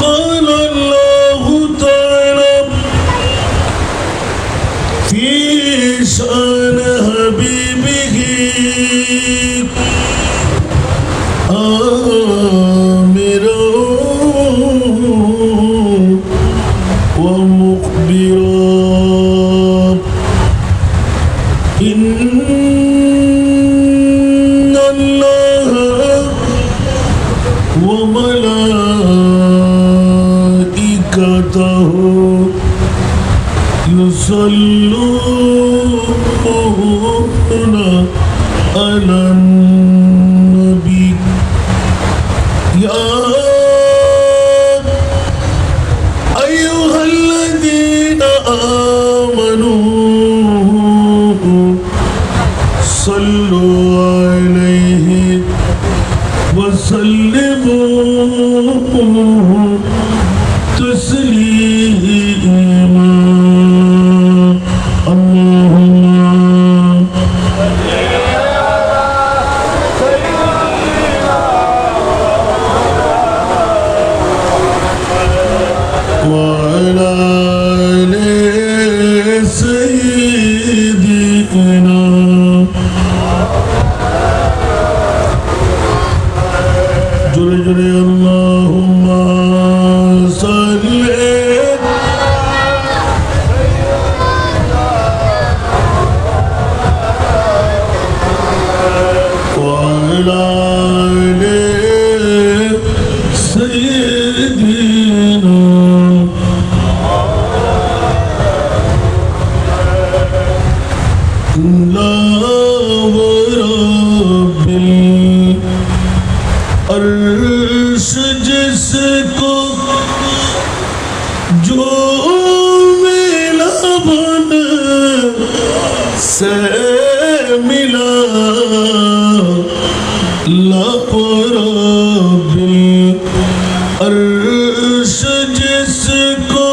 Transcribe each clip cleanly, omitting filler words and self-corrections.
قال الله تعالى في شأن حبيبه آمرا ومخبرا إن الله وملائكته يصلون على النبي يا أيها الذين آمنوا صلوا عليه وسلموا تسليما اللهم وعلى آل سيدنا جل جل اللهم صل وعلى آل سيدنا لا ورب العرش जिसको जो मिला बन से मिला ला रब अर्श जिसको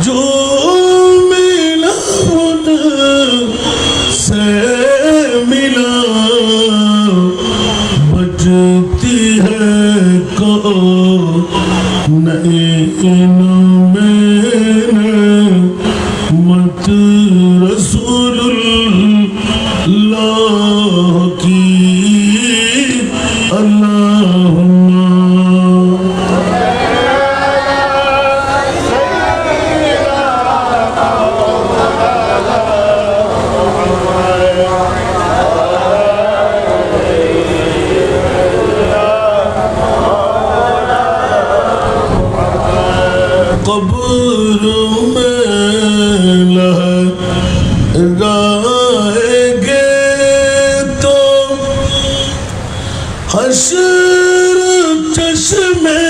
जो मिला बन से मिला बजती है मत रसूलुल्लाह की अल्लाहुम्मा कब्र में लहराएंगे तो हश्र चश्मे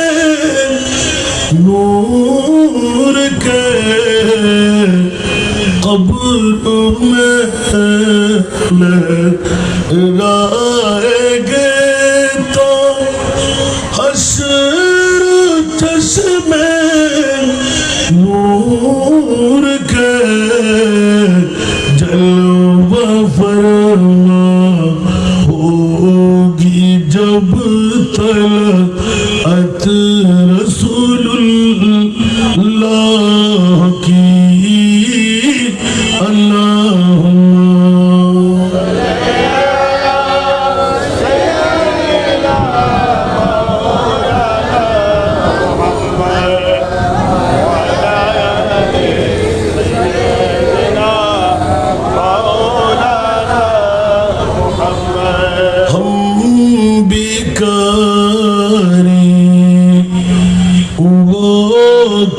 नूर के कब्र में लहराएंगे तो हश्र चश्मे नूर के जलवा फरमा होगी जब तलअत रसूलुल्लाह की अल्लाहुम्मा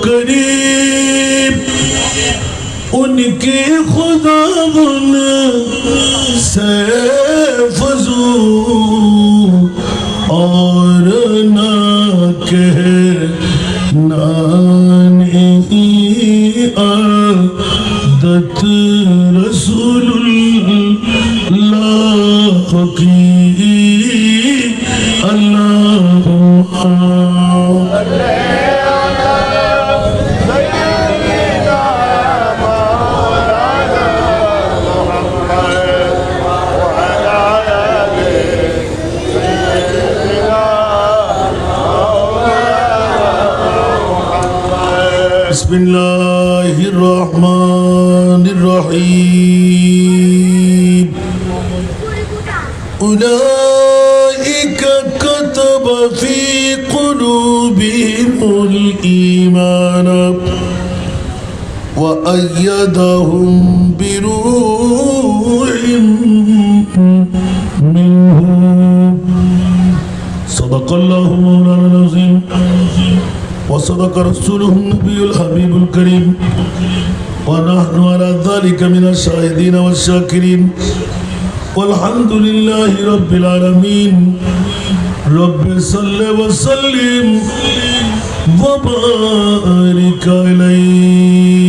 करीब उनके खुदावन से फजू और ना कह नानी आदत रसूलुल्लाह की بسم الله الرحمن الرحيم أولئك كتب في قلوبهم الإيمان وأيدهم بروح منه صدق الله مولانا العظيم وصدق رسوله النبي الحبيب الكريم ونحن على ذلك من الشاهدين والشاكرين والحمد لله رب العالمين رب صل وسلم وبارك عليه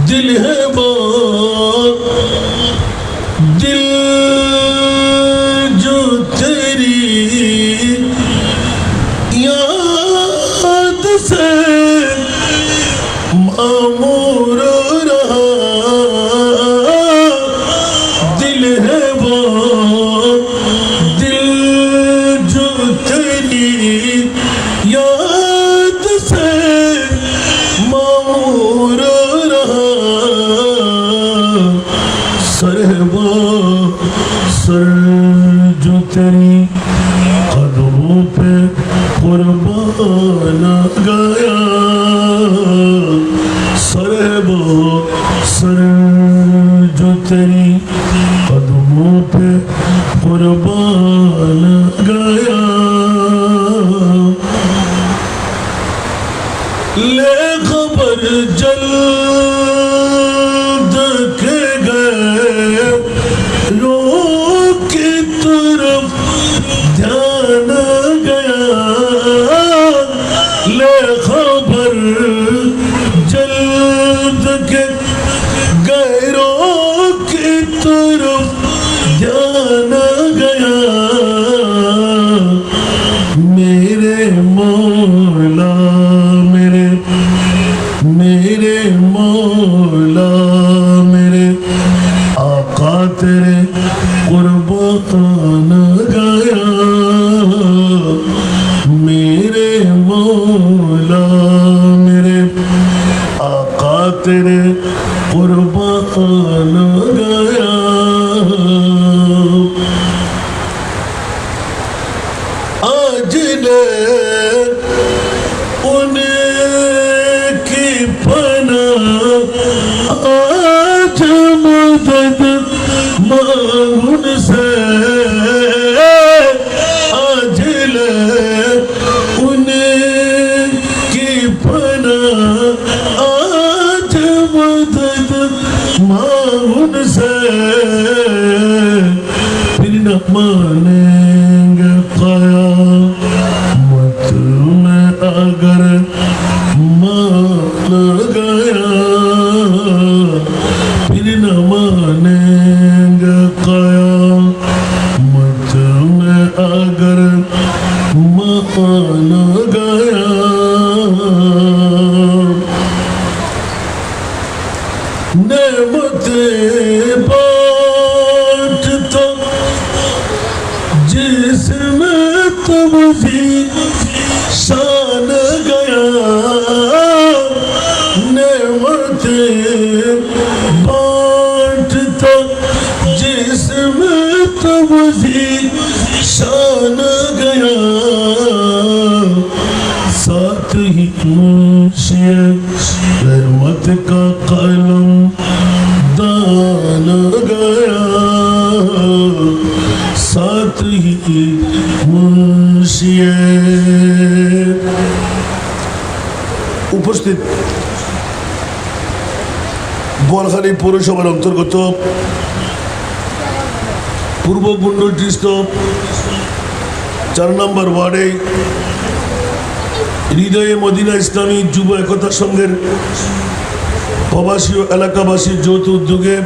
दिल है वो दिल जो तेरी याद से मामूर रहा दिल है वो दिल जो तेरी याद से मामूर रहा सर है वो सर जो तेरी कदमों पे कुर्बान गया सर है वो सर जो तेरी कदमों पे कुर्बान गया ले खबर जल्द के गए रो की तरफ ध्यान गया ले खबर जल्द के गैरों की तरफ ध्यान गया मेरे मौला मेरे मौला मेरे आका तेरे कुर्बान गया मेरे मौला मेरे आका तेरे कुर्बान गया आज ले उनकी पना आज मदद मांगुन से आज ले उनकी पना आज मदद मांगुन से फिर न मानेंगे क़यामत में अगर मान गया फिर न मानेंगे क़यामत में अगर मान गया नेमतें बांटता जिसमें तुम भी शान गया नेमतें बांटता जिसमें तुम भी शान गया साथ ही मुंशिए रहमत का कलम दान गया साथ ही मुंशिए উপস্থিত বোয়ালখালী পৌরসভার অন্তর্গত পূর্ব কুণ্ডলস্থ 4 নম্বর ওয়ার্ডে হৃদয়ে মদিনা ইসলামী যুব একতা সংঘের প্রবাসী ও এলাকাবাসীর যৌথ উদ্যোগে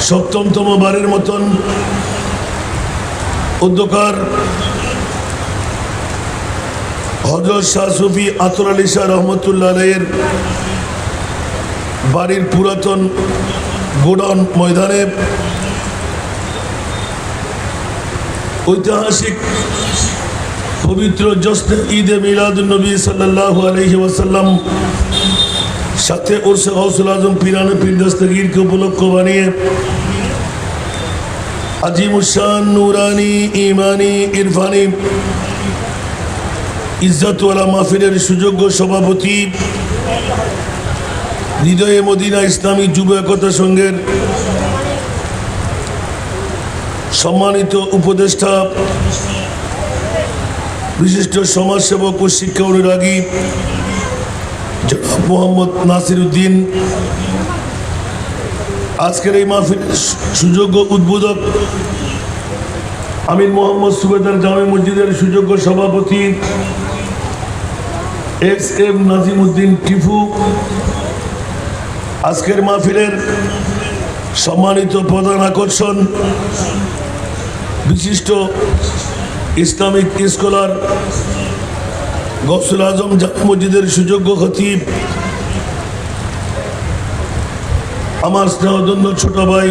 ৭ম বারের মতন অধ্যকার হযরত শাহ সুফি আতর আলী শাহ রহমতুল্লাহ আলাইহির বাড়ির পুরাতন গোডাউন ময়দানে ঐতিহাসিক পবিত্র জশ্নে ঈদে মিলাদুন্নবী সাল্লাল্লাহু আলাইহি ওয়াসাল্লাম সাথে উরসে গৌসুল আজম পীরানে পীর দস্তগীরকে উপলক্ষ বানিয়ে আজিমুশান নুরানি ইমানি ইরফানি ইজ্জতওয়ালা মাহফিলের সুযোগ্য সভাপতি হৃদয়ে মদিনা ইসলামী যুব একতা সংঘের সম্মানিত উপদেষ্টা বিশিষ্ট সমাজসেবক ও শিক্ষা অনুরাগী জনাব মোহাম্মদ নাসির উদ্দিন, আজকের এই মাহফিলের সুযোগ্য উদ্বোধক আমির মোহাম্মদ সুবেদার জামে মসজিদের সুযোগ্য সভাপতি এস.এম. নাজিম উদ্দিন টিফু, আজকের মাহফিলের সম্মানিত প্রধান আকর্ষণ বিশিষ্ট ইসলামিক স্কলার গৌসুল আজম জামে মসজিদের সুযোগ্য খতিব, আমার স্নেহধন্য ছোট ভাই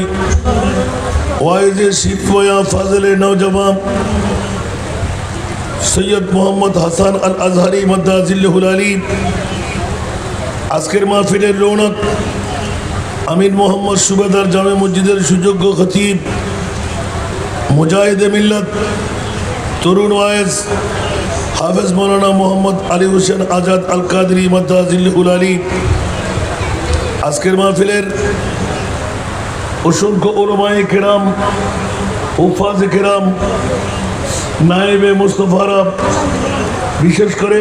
ওয়াইজে শিরফয়া ফাজলে নওজওয়ান সৈয়দ মোহাম্মদ হাসান আল আজহারি মাদ্দাজিল্লাহুল আলী, আজকের মাহফিলের রৌনক আমির মোহাম্মদ সুবেদার জামে মসজিদের সুযোগ্য খতিব মুজাহিদে মিল্লাত তরুণ ওয়াইজ হাফেজ মৌলানা মোহাম্মদ আলী হোসেন আজাদ আল কাদরি মাদ্দাজিল্লাহুল আলী, আজকের মাহফিলের অসংখ্য ওলামায়ে কেরাম, হুফাজে কেরাম, নায়েবে মুস্তফারা, বিশেষ করে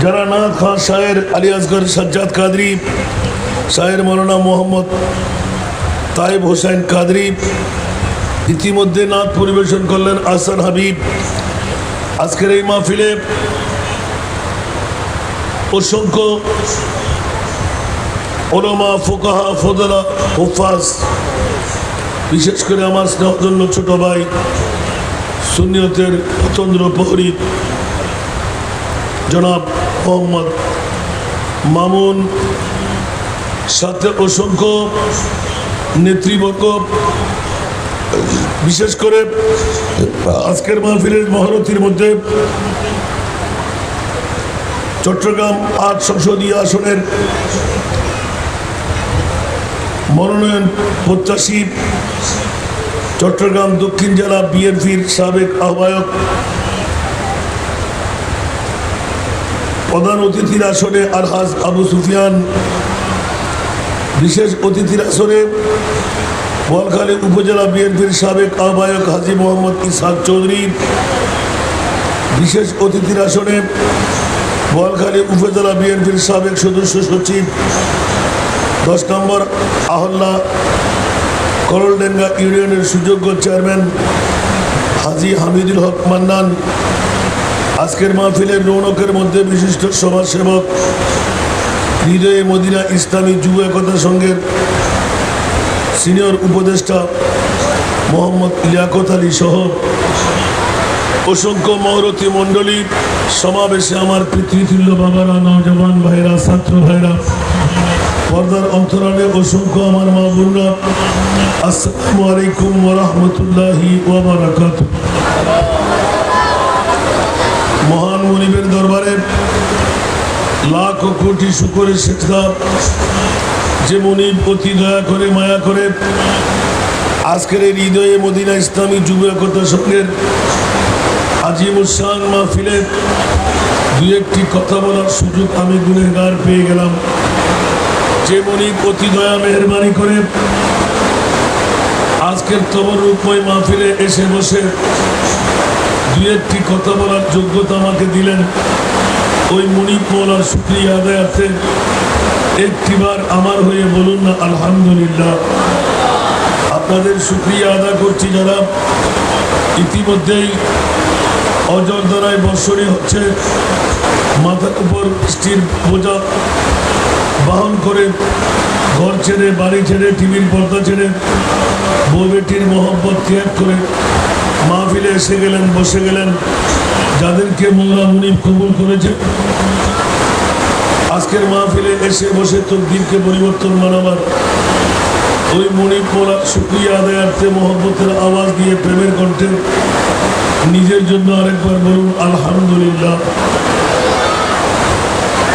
যারা নাত খান শায়ের আলী আসগর সাজ্জাদ কাদরি, শায়ের মৌলানা মোহাম্মদ তাইব হোসেন কাদরি, ইতিমধ্যে নাত পরিবেশন করলেন আহসান হাবিব। আজকের এই মাহফিলে অসংখ্য ওলামা, ফুকাহা, ফদলা, হুফাজ, বিশেষ করে আমার স্নেহধন্য ছোট ভাই সুন্নিয়তের পতন্দ্র প্রহরী জনাব মোহাম্মদ মামুন, সাথে অসংখ্য নেতৃবর্গ, বিশেষ করে আজকের মাহফিলের মহারথীর মধ্যে চট্টগ্রাম ৮ সংসদীয় আসনের মনোনয়ন প্রত্যাশী চট্টগ্রাম দক্ষিণ জেলা বিএনপির সাবেক আহ্বায়ক, প্রধান অতিথির আসনে আলহাজ আবু সুফিয়ান, বিশেষ অতিথির আসনে বোয়ালখালী উপজেলা বিএনপির সাবেক আহ্বায়ক হাজী মোহাম্মদ ইসহাক চৌধুরী, বিশেষ অতিথির আসনে বোয়ালখালী উপজেলা বিএনপির সাবেক সদস্য সচিব 10 নম্বর আহল্লা করলডেঙ্গা ইউনিয়নের সুযোগ্য চেয়ারম্যান হাজী হামিদুল হক মান্নান, আজকের মাহফিলের রৌনকের মধ্যে বিশিষ্ট সমাজসেবক হৃদয়ে মদিনা ইসলামী যুব একতা সংঘের সিনিয়র উপদেষ্টা মোহাম্মদ লিয়াকত আলী সহ অসংখ্য মহরতী মণ্ডলী, সমাবেশে আমার পিতৃতুল্য বাবারা, নওজওয়ান ভাইরা, ছাত্র ভাইরা, পর্দার অন্তরালে অসংখ্য আমার মা বোনরা, আসসালামু আলাইকুম ওয়া রাহমাতুল্লাহি ওয়া বারাকাতুহু। মহান মুনিবের দরবারে লাখ কোটি শুকরের সিজদা, যে মুনিব অতি দয়া করে মায়া করে আজকের এই হৃদয়ে মদিনা ইসলামী যুব একতা সংঘের আজিমুশান মাহফিলে দু একটি কথা বলার সুযোগ আমি গুনেহগার পেয়ে গেলাম। যে মুনিব অতি দয়া মেহরবানি করে আজকের তবরূপময় মাহফিলে এসে বসে দু একটি কথা বলার যোগ্যতা আমাকে দিলেন, ওই মুনিব মওলার শুকরিয়া আদায়ার্থে একটিবার আমার হয়ে বলুন না আলহামদুলিল্লাহ। আপনাদের শুকরিয়া আদা করছি যারা ইতিমধ্যেই অযোধ্যায় বর্ষণী হচ্ছে, মাথার উপর বৃষ্টির বোঝা বহন করে ঘর ছেড়ে, বাড়ি ছেড়ে, টিভির পর্দা ছেড়ে, বউ বেটির মহব্বত ত্যাগ করে মাহফিলে এসে গেলেন, বসে গেলেন। যাদেরকে মওলা মুনিব কবুল করেছে, আজকের মাহফিলে এসে বসে তকদিরকে পরিবর্তন মানাবার ওই মুনিব মওলার শুকরিয়া আদায়ার্থে মহব্বতের আওয়াজ দিয়ে প্রেমের কণ্ঠে নিজের জন্য আরেকবার বলুন আলহামদুলিল্লাহ।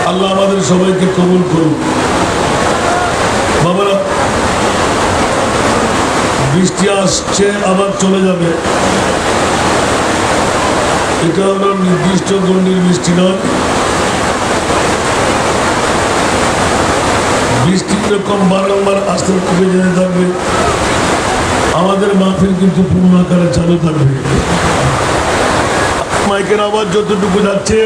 আল্লাহ আমাদের সবাইকে কবুল করুন। বাবারা, বৃষ্টি আসছে আবার চলে যাবে, এটা হলো নির্দিষ্ট গণ্ডির বৃষ্টি নয়। বৃষ্টি এরকম বারংবার আসতে থেকে যেতে থাকবে, আমাদের মাহফিল কিন্তু পূর্ণ আকারে চালু থাকবে। মাইকের আওয়াজ যতটুকু যাচ্ছে,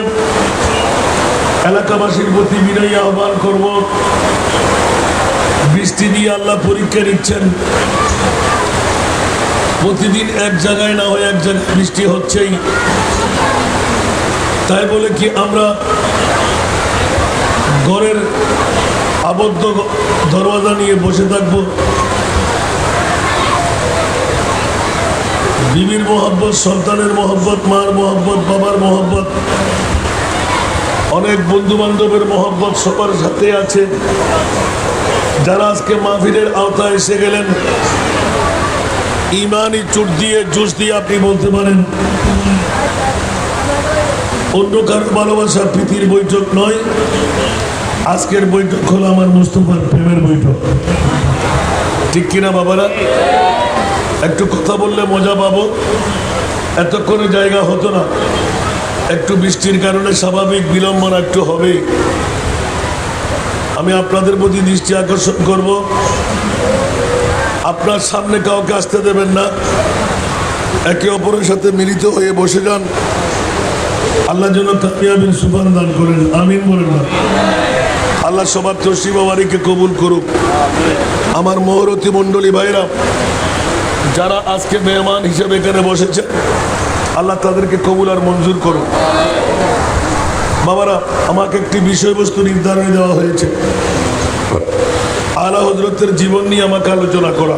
এলাকাবাসীর প্রতি বিনয়ী আহ্বান করব, বৃষ্টি দিয়ে আল্লাহ পরীক্ষা নিচ্ছেন। প্রতিদিন এক জায়গায় না হয়ে এক জায়গায় বৃষ্টি হচ্ছেই, তাই বলে কি আমরা ঘরের আবদ্ধ দরওয়াজা নিয়ে বসে থাকবো? বিবির মোহাব্বত, সন্তানের মোহাব্বত, মার মোহাব্বত, বাবার মোহাব্বত, অনেক বন্ধু বান্ধবের মোহাব্বত সবার সাথে আছে। যারা আজকে মাহফিলের আওতায় এসে গেলেন, ইমানি চুট দিয়ে জুস দিয়ে আপনি বলতে পারেন অন্য কারো ভালোবাসা প্রীতির বৈঠক নয়, আজকের বৈঠক হলো আমার মুস্তফার প্রেমের বৈঠক। ঠিক কিনা বাবারা? একটু কথা বললে মজা পাবো, এতক্ষণে জায়গা হতো না। একটু বৃষ্টির কারণে স্বাভাবিক বিলম্বনা একটু হবেই। আমি আপনাদের প্রতি দৃষ্টি আকর্ষণ করব, আপনার সামনে কাউকে আসতে দেবেন না, একে অপরের সাথে মিলিত হয়ে বসে যান। আল্লাহ যেন কামিয়াবির সুবহান দান করেন, আমিন বলেন না। আল্লাহ সবার তসরিফ বাড়িকে কবুল করুক। আমার মহরতী মণ্ডলী ভাইরা, যারা আজকে মেহমান হিসেবে এখানে বসেছে, আল্লাহ তাদেরকে কবুল আর মঞ্জুর করুন। বাবারা, আমাকে একটি বিষয়বস্তু নির্ধারণ দেওয়া হয়েছে, আলা হযরতের জীবন নিয়ে আমাকে আলোচনা করা।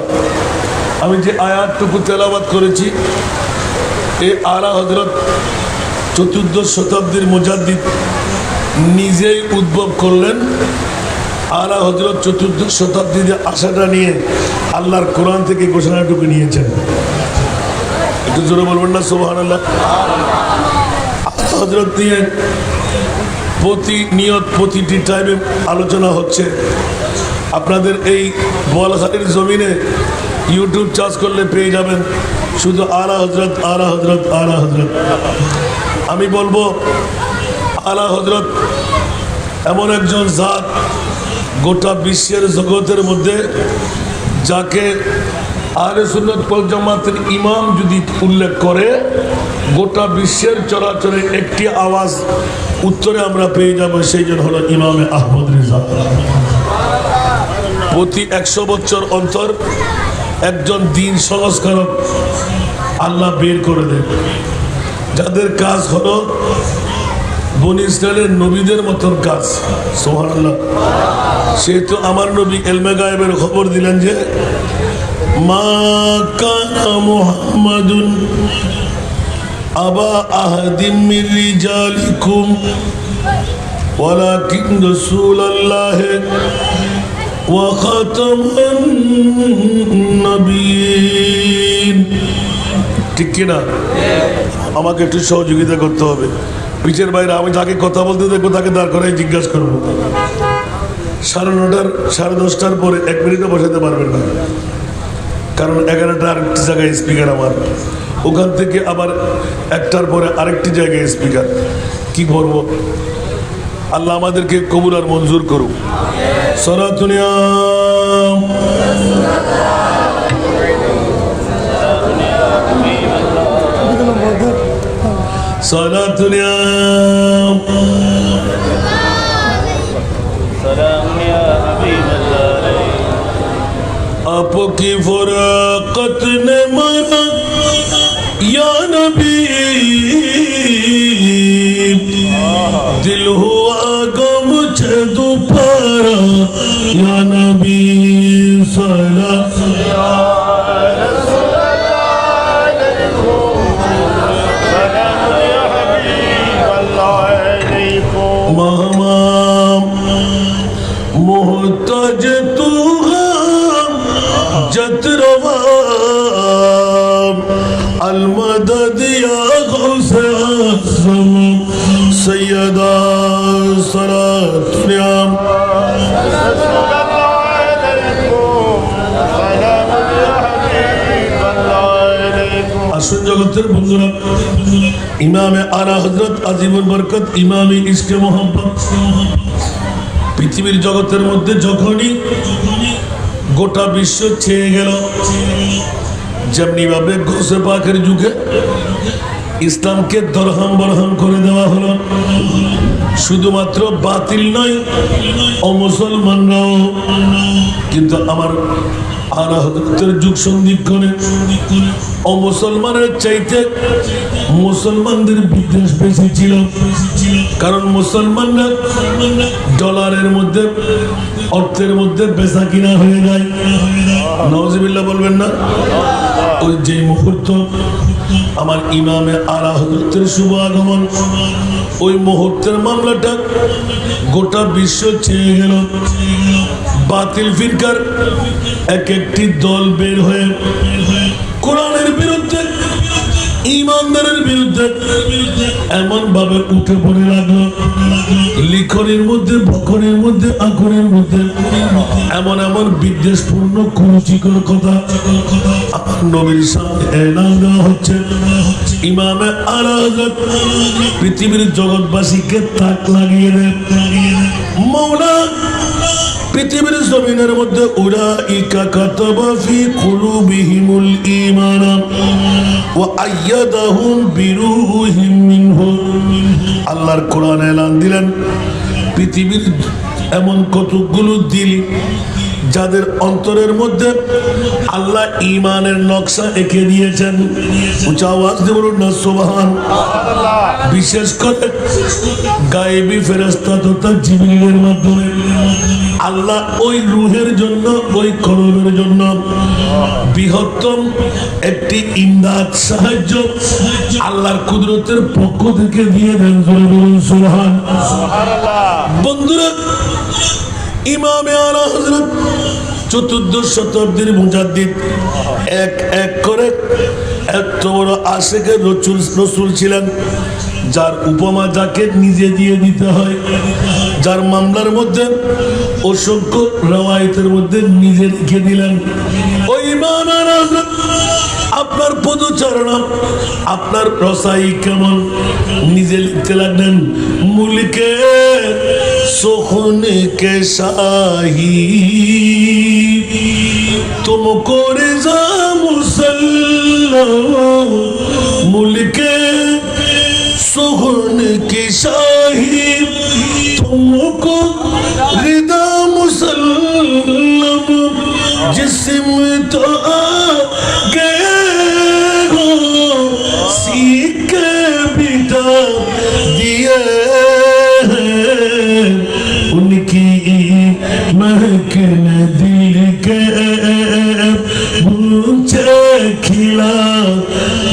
আমি যে আয়াতটুকু তেলাওয়াত করেছি, এই আলা হযরত 14 শতাব্দীর মুজাদ্দিদ নিজেই উদ্ভব করলেন। আলা হযরত 14 শতাব্দীতে আশাটা নিয়ে আল্লাহর কোরআন থেকে ঘোষণাটুকু নিয়েছেন। একটু জোরে বলবেন না সুবহানাল্লাহ? আলা হযরত নিয়ে প্রতিনিয়ত প্রতিটি টাইমে আলোচনা হচ্ছে। আপনাদের এই বোয়ালখালীর জমিনে ইউটিউব চার্জ করলে পেয়ে যাবেন শুধু আলা হযরত, আলা হযরত, আলা হযরত। আমি বলবো, আলা হযরত এমন একজন জাত, গোটা বিশ্বের জগতের মধ্যে যাকে আহলে সুন্নাত ওয়াল জামাতের ইমাম যদি উল্লেখ করে, গোটা বিশ্বের চরাচরে একটি আওয়াজ উত্তরে আমরা পেয়ে যাব, সেই জন হলো ইমামে আহমদ রিজা। প্রতি 100 বছর অন্তর একজন দিন সংস্কারক আল্লাহ বের করে দেন, যাদের কাজ হলো বনি ইসরায়েলের নবীদের মতন কাজ। সুবহানাল্লাহ। সেহেতু আমার নবী ইলমে গায়েবের খবর দিলেন যে মা কানা মুহাম্মাদুন আবা আহাদিম মির রিজালিকুম ওয়ালাকিন রাসূলুল্লাহ ওয়া খাতামান নবিয়্যিন। ঠিক কিনা? আমাকে একটু সহযোগিতা করতে হবে। পিছের বাইরে আমি যাকে কথা বলতে দেখবো তাকে দাঁড় করাই জিজ্ঞাসা করবো। 9:30 10:30 পরে 1 মিনিটও বসাতে পারবেন না, কারণ 11টা আরেকটি জায়গায় স্পিকার আমার, ওখান থেকে আবার 1টার পরে আরেকটি জায়গায় স্পিকার। কি করবো? আল্লাহ আমাদেরকে কবুল আর মঞ্জুর করুক। সরাতুনিয়া সলাতুনিয়া आपकी फुराकत ने मारा या नबी, दिल हुआ गम मुझे दोबारा या नबी सला मोहताज तू जतरवा आज़म सैयदा सलातुनियाम আসুন জগতের বন্ধুরা, ইমামে আলা হযরত আজিমুল বরকত ইমামি ইশকে মোহাম্মদ পৃথিবীর জগতের মধ্যে যখনই গোটা বিশ্ব ছেয়ে গেল, যেমনি ভাবে গোসে পাকের যুগে ইসলামকে দরহাম বরহাম করে দেওয়া হলো, শুধুমাত্র বাতিল নয় অমুসলমানরাও কিন্তু আমার আলা হযরতের যুগ সন্ধিক্ষণে অমুসলমানের চাইতে মুসলমানদের বিদ্বেষ বেশি ছিল। কারণ মুসলমানরা ডলারের মধ্যে অর্থের মধ্যে বেচা কিনা হয়ে যায়। নাউজুবিল্লাহ বলবেন না? ওই যে মুহূর্ত আমার ইমামে আলা হযরতের শুভ আগমন, ওই মুহূর্তের মামলাটা গোটা বিশ্ব ছেয়ে গেল। বাতিল ফিরকার এক একটি দল বের হয়ে কোরআনের বিরুদ্ধে, ঈমানদারের বিরুদ্ধে এমন ভাবে উঠে পড়ে লাগলো, লিখনের মধ্যে, বখনের মধ্যে, আখরের মধ্যে এমন এমন বিদ্বেষপূর্ণ কুরুচিকর কথা আমার নবীর সামনে এলান দেওয়া হচ্ছে। ইমামে আলা হযরত পৃথিবীর জগৎবাসীকে তাক লাগিয়ে দেন। মওলা পৃথিবীর জমিনের মধ্যে উলাইকা কাতাবা ফি কুলুবিহিমুল ঈমান ওয়া আইয়াদাহুম বিরূহিম মিনহু। আল্লাহর কোরআন এলান দিলেন, পৃথিবীর এমন কতগুলো দিল যাদের অন্তরের মধ্যে আল্লাহ ঈমানের নকশা এঁকে দিয়েছেন। উঁচা আওয়াজ দিয়ে বলুন না সুবহানাল্লাহ। বিশেষ করে গায়েবী ফেরেশতা তথা জিবরিলের মাধ্যমে আল্লাহ ওই রুহের জন্য, ওই কলবের জন্য বৃহত্তম একটি ইমদাদ, সাহায্য আল্লাহর কুদরতের পক্ষ থেকে দিয়ে দেন। বলুন সুবহানাল্লাহ। বন্ধুরা, ইমামে আলা হযরত চতুর্দশ শতাব্দীর মুজাদ্দিদ এক এক করে এত বড় আশিকে রসুল ছিলেন, যার উপমা যাকে নিজে দিয়ে দিতে হয়, যার মামলার মধ্যে অসংখ্য রওয়ায়েতের মধ্যে নিজে লিখে দিলেন। ওই ইমাম আলা হযরত আপনার পদচারণা, আপনার রসাই কেমন নিজে লিখতে লাগলেন। মুলকে সুখন কে শাহী তুমকো রিজা মুসল্লাম, মুলকে সুখন কে শাহী তুমকো রিজা মুসল্লাম, जिस्म तो आगे हो सीख के बिता दिए हैं, उनकी महकन दिल के मुझे खिला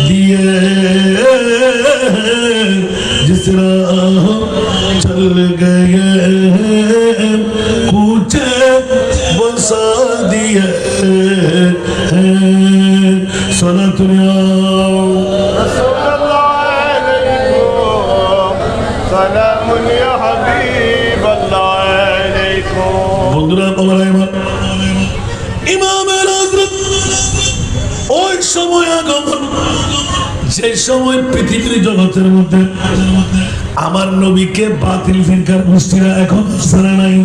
दिए, जिस राह चल गए पूछे बसा दिए। বন্ধুরা, ইমাম আলা হযরত ওই সময় আগমন, যে সময় পৃথিবীর জগতের মধ্যে আমার নবীকে বাতিল ফিরকার গোষ্ঠীরা এখন জানা নাই।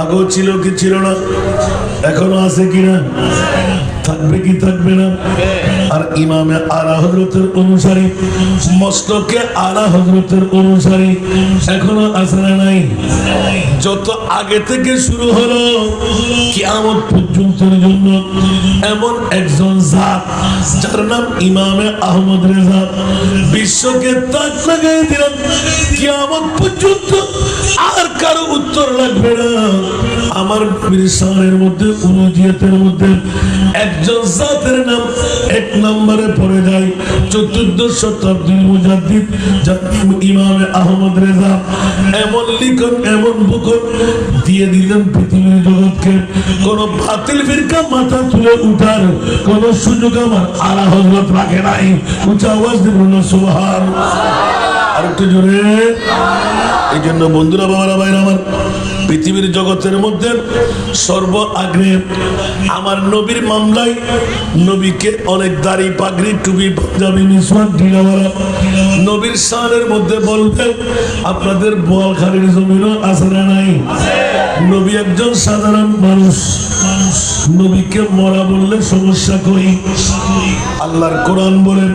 আগেও ছিল কি ছিল না, এখনো আছে কিনা, থাকবে কি থাকবে না। আর ইমামে আলা হযরতের অনুসারী, মস্তকে আলা হযরতের অনুসারী এখনো আছে না নাই। যত আগে থেকে শুরু হলো কিয়ামত পর্যন্তের জন্য এমন একজন জাত যার নাম ইমামে আহমদ রেজা বিশ্বকে তাক লাগাই দিলেন। কিয়ামত পর্যন্ত আর কারো উত্তর লাগবে না। আমার শানের মধ্যে, উলুহিয়তের মধ্যে একজন জাতের নাম এক নম্বরে পড়ে যায়। চতুর্দশ শতাব্দীর মুজাদ্দিদ ইমামে আহমদ রেজা এমন লিখন, এমন বুকন দিয়ে দিলেন পৃথিবীর জগৎকে। কোন বাতিল ফিরকা মাথা তুলে উঠার কোন সুযোগ আমার আলা হযরত রাখে নাই। উঁচা আওয়াজ দিয়ে বলুন সুবহানাল্লাহ। আর একটু জোরে। এই জন্য বন্ধুরা, বাবারা, ভাইরা আমার, পৃথিবীর জগতের মধ্যে সর্ব আগে আমার নবীর মামলায় নবীকে অনেক দাড়ি, পাগড়ি, টুপি, পাঞ্জাবি, মিসওয়াক, ঢিলাওয়ালা নবীর শানের মধ্যে বলবে। আপনাদের বোয়ালখালীর জমিনও আছে না নাই? নবী একজন সাধারণ মানুষ, নবীকে মরা বললে সমস্যা কই? আল্লাহর কোরআন বলেন,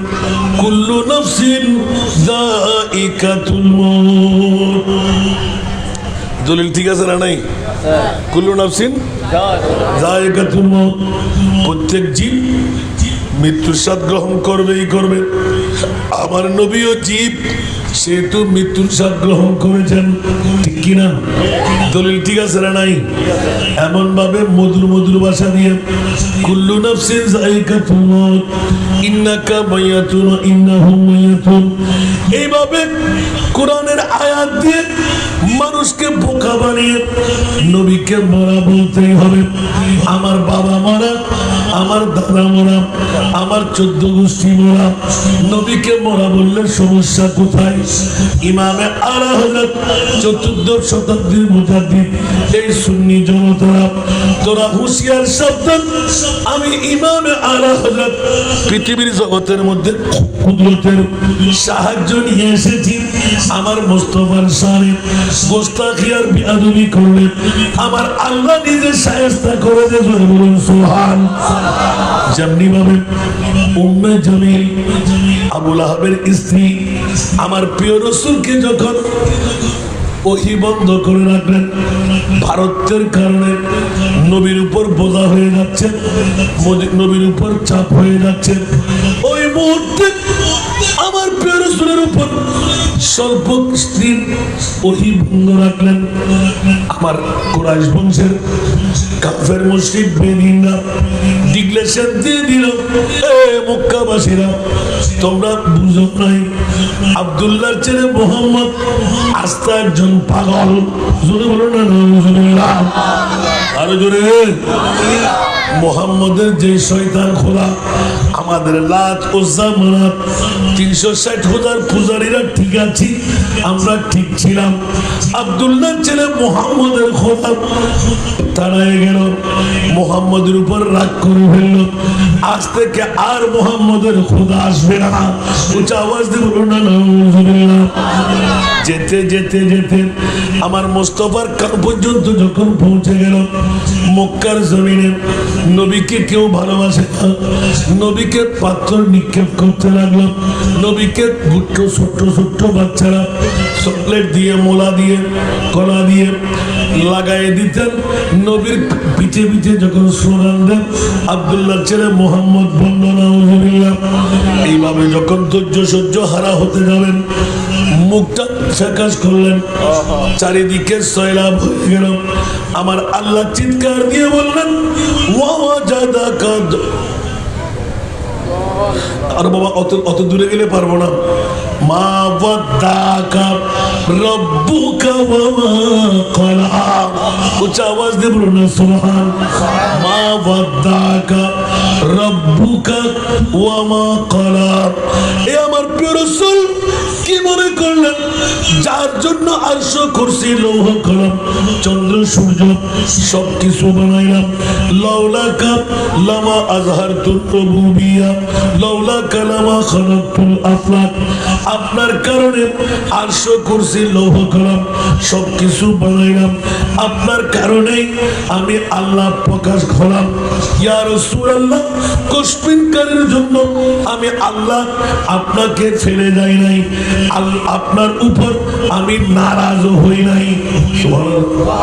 কুল্লু নাফসিন যায়িকাতুল মউত। দলিল ঠিক আছে না নাই? কুল্লু নাফসিন যায়িকাতুল মউত, প্রত্যেক জীব মৃত্যুর স্বাদ গ্রহণ করবেই করবে। আমার নবীও জীব, সেহেতু মৃত্যুর স্বাদ গ্রহণ করেছেন, ঠিক কিনা? দলিল ঠিক আছে না নাই? এমন ভাবে মধুর মধুর ভাষা দিয়ে কুল্লু নাফসিন যায়িকাতুল মউত ইন্নাকা মাইয়াতুন ওয়া ইন্নাহুম মাইয়াতুন, এইভাবে কোরআনের আয়াত দিয়ে মানুষকে বোকা বানিয়ে নবীকে মরা বলতেই হবে। আমার বাবা মরা, আমার দাদা মরা, আমার 14 গোষ্ঠী মরা, নবীকে মরা বললে সমস্যা কোথায়? ইমামে আলা হযরত 14 শতাব্দীর মুজাদ্দিদ, এই সুন্নি জনতারা, তোরা হুঁশিয়ার সাবধান। আমি ইমামে আলা হযরত পৃথিবীর জগতের মধ্যে কুদরতের সাহায্য নিয়ে এসেছি। আমার মুস্তাফার শানে গোস্তাখি আর বেয়াদবি করলে আমার আল্লাহ নিজে শায়েস্তা করে দেবে, বলুন সুবহান। যেমনি ভাবে উম্মে জামিল, আবু লাহাবের স্ত্রী, আমার প্রিয় রাসূলকে যখন ওহী বন্ধ করে রাখলেন, ভারতের কারণে নবীর উপর বোঝা হয়ে যাচ্ছে, নবীর উপর চাপ হয়ে যাচ্ছে, ওই মুহূর্তে আমার প্রিয় রাসূলের উপর স্বল্প স্ত্রীর ওহী বন্ধ রাখলেন। আমার কুরাইশ বংশের কাফের মুশরিক বেদিনরা ডিক্লেরেশন দিয়ে দিল, এ মক্কাবাসীরা, তোমরা বুঝো নাই আব্দুল্লাহর ছেলে মুহাম্মদ আস্তা একজন পাগল। জোরে বলো না নাউজুবিল্লাহ, আরো জোরে। মুহাম্মদের যে শয়তান খোদা, আমাদের লাত উজ্জা মানাত 360,000 পূজারীরা ঠিক আছি, আমরা ঠিক ছিলাম। আব্দুল্লাহ ছেলে মুহাম্মদের খোদা তাড়ায় গেল, মুহাম্মদের উপর রাগ করে ফেলল। আজ থেকে আর মুহাম্মদের খোদা আসবে না। উচ্চ আওয়াজ দিয়ে বলুন না নাউজুবিল্লাহ। যেতে যেতে যেতে আমার মুস্তাফার কান পর্যন্ত যখন পৌঁছে গেল, মক্কার জমিনে নবীকে কেউ ভালোবাসে না, নবীকে পাথর নিক্ষেপ করতে লাগলো, নবীকে ছোট্ট ছোট্ট বাচ্চারা চকলেট দিয়ে, মোলা দিয়ে, কলা দিয়ে লাগাই দিতেন। নবীর পিছে পিছে যখন স্লোগান দেন, আব্দুল্লাহ ছেলে মুহাম্মদ বলল নাউজুবিল্লাহ। এইভাবে যখন ধৈর্য সহ্য হারা হতে যাবেন, মুখটা ফ্যাকাশ করলেন, চারিদিকে সয়লাব হয়ে গেল। আমার আল্লাহ চিৎকার দিয়ে বললেন, ওয়াজাদাকা। আর বাবা অত দূরে গেলে পারবো না। মা ওয়াদাকা রব্বুকা ওয়া মা ক্বালা। উচ্চ আওয়াজ দিয়ে বলুন না সুবহান। মা ওয়াদাকা রব্বুকা ওয়া মা ক্বালা। এ আমার প্রিয় রাসূল কি মনে করলেন? যার জন্য আরশ, কুরসি, লৌহ কলম, চন্দ্র সূর্য সবকিছু বানাইলাম। লাউলাকা লামা আযহারতুর রুবুবিয়্যাহ, লাউলাকা লামা খালাকতুল আফলাক। আপনার কারণে আরশ, কুরসি, লৌহ কলম সবকিছু বানাইলাম। আপনার কারণেই আমি আল্লাহ প্রকাশ হলাম। ইয়া রাসূলুল্লাহ, কসমিনকারের জন্য আমি আল্লাহ আপনাকে ফেলে যাই নাই, আপনার উপর আমি নারাজ হই নাই। সুবহানাল্লাহ।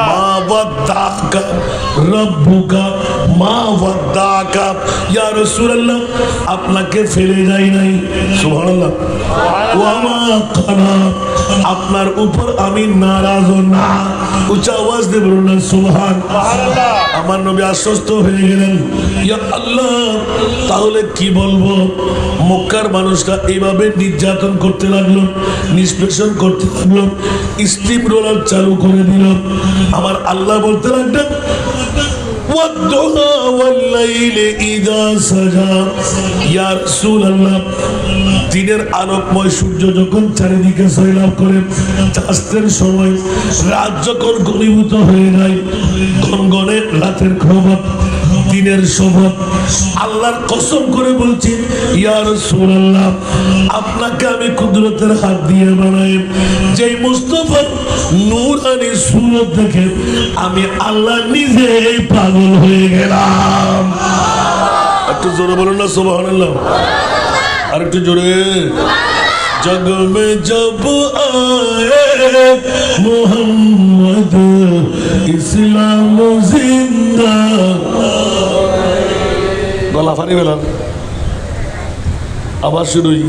মা ওয়াদাকা রব্বুকা মা ওয়াদাকা। ইয়া রাসূলুল্লাহ, আপনাকে ফেলে যাই নাই। সুবহানাল্লাহ। ওয়া মা ক্বালা, আপনার উপর আমি নারাজ না। উচ্চ আওয়াজ দিয়ে বলুন না সুবহান। আমার নবী আশ্বস্ত হয়ে গেলেন, ইয়া আল্লাহ, তাহলে কি বলবো? মক্কার মানুষরা এইভাবে নির্যাতন করতে লাগলো, নিষ্পেষণ করতে লাগলো, স্টিম রোলার চালু করে দিল। আমার আল্লাহ বলতে লাগলেন, ওয়াদ-দুহা ওয়াল-লাইলি ইযা সাজা। ইয়া রাসূলুল্লাহ, দিনের আলোকময় সূর্য যখন চারিদিকে সয়লাভ করে চাষের সময় রাত যখন ঘনীভূত হয়ে যায় গনগনে রাতের খবর দিনের শোভন আল্লাহর কসম করে বলছি ইয়া রাসূলুল্লাহ আপনাকে আমি কুদরতের হাত দিয়ে বানাই যেই মুস্তাফার নূরানি সুরত দেখে আমি আল্লাহ নিজেই পাগল হয়ে গেলাম। একটু জোরে বলুন না সুবহানাল্লাহ, আর একটু জোরে। जग में जब आए मोहम्मद इस्लाम जिंदा গলা ফানি বেলান আবার শুরুই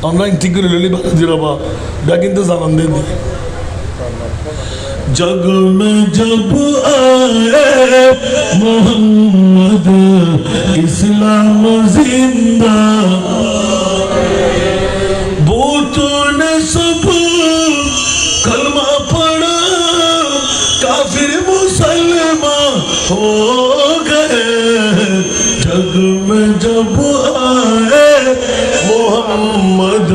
আমরা ঠিক করে ললি বাজি রবা ব্যাগ কিন্তু জানান দেন जग में जब आए मोहम्मद इस्लाम जिंदा ने सब कलमा पढ़ा काफिर मुसलमान हो गए जग में जब आए मोहम्मद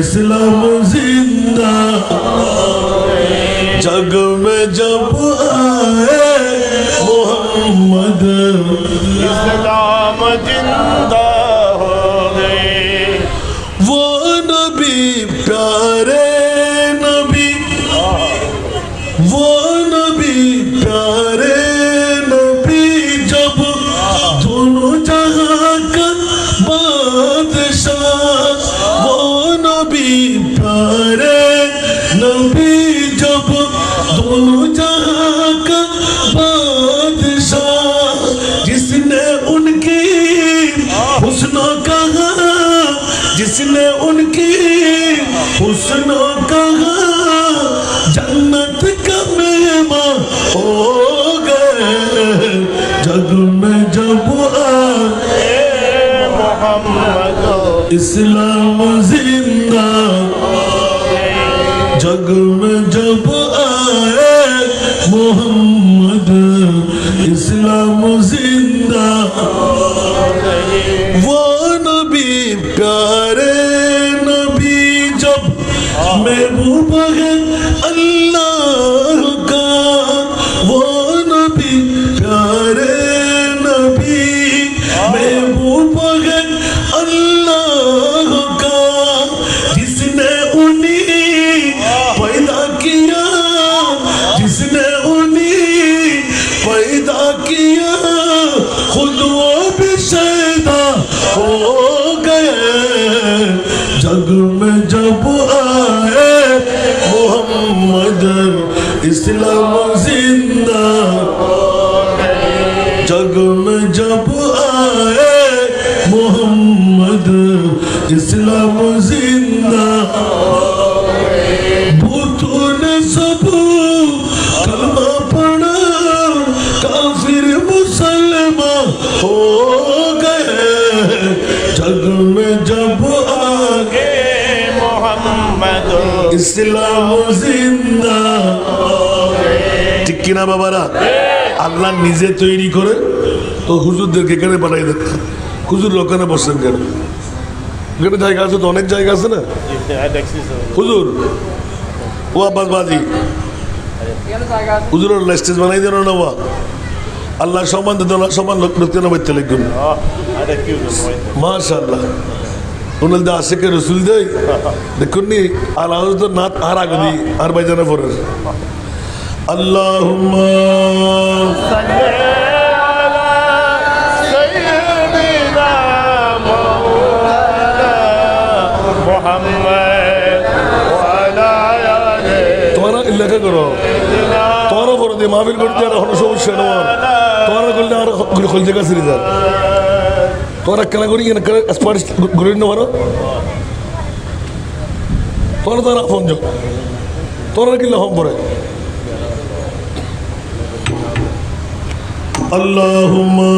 इस्लाम जिंदा जग में जब आए मोहम्मद इस्लाम जिंदा प्यारे नबी वो नबी प्यारे नबी जब दोनों जहां का बादशाह वो नबी प्यारे नबी जब दोनों जहां का बादशाह जिसने उनकी हुस्न कहा जिसने उनकी हुस्न कहा जन्नत का मेहमान हो गए जग में जब आए मोहम्मद इस्लाम जिंदा जग में जब आए मोहम्मद इस्लाम जिंदा वो नबी प्यारे महबूब है अल्लाह का वो नबी प्यारे नबी महबूब है अल्लाह का जिसने उन्हीं पैदा किया जिसने उन्हीं पैदा किया खुद वो भी शैदा हो गए जग में जब इस्लाम जिंदा जग में जब आए मोहम्मद इस्लाम जिंदा भूतों ने सब कलमा पढ़ा काफिर मुसलमान हो गए जग में जब आए मोहम्मद इस्लाम जिंदा ঠিক কিনা বাবারা আল্লাহ নিজে তৈরি করে তো হুজুরদেরকে এখানে বানাই দেন হুজুর ওখানে বসেন কেন এখানে জায়গা আছে তো অনেক জায়গা আছে না হুজুর ও আব্বাস বাজি হুজুর স্টেজ বানাই দেন না ওয়া আল্লাহ সম্মান দেন সম্মান লোক না বলতে লিখুন মাশাআল্লাহ উনাল দা আশিকে রাসূল দেই দেখুন নি আল্লাহ তো নাত আর আগদি আর বাইজানা পড়ে আল্লাহুম্মা সাল্লি আলা সাইয়্যিদিনা মাওলানা মুহাম্মদ ওয়া আলা আলিহি তোরা ইল্লাকা করো তোরা পড়ে দে মাহফিল করতে আর কোনো সমস্যা নয় তোরা করলে আর খোল জায়গা ছিড়ে যায় তোরা কেন করি না স্পট ঘুরে না মারো তোরা তোরা ফোন যাও তোরা কিল্লা হোম পড়ে আল্লাহুম্মা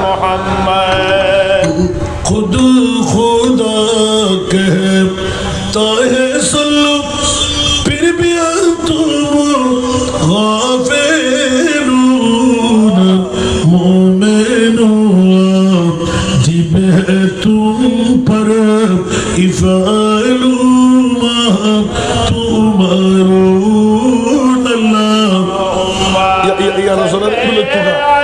Muhammad खुद खुदा कहता है सुल्लू फिर भी तुम गाफिलून मोमिनून जिब है तुम पर इफ़ालू मा तुमरून अल्लाह या रसूल अल्लाह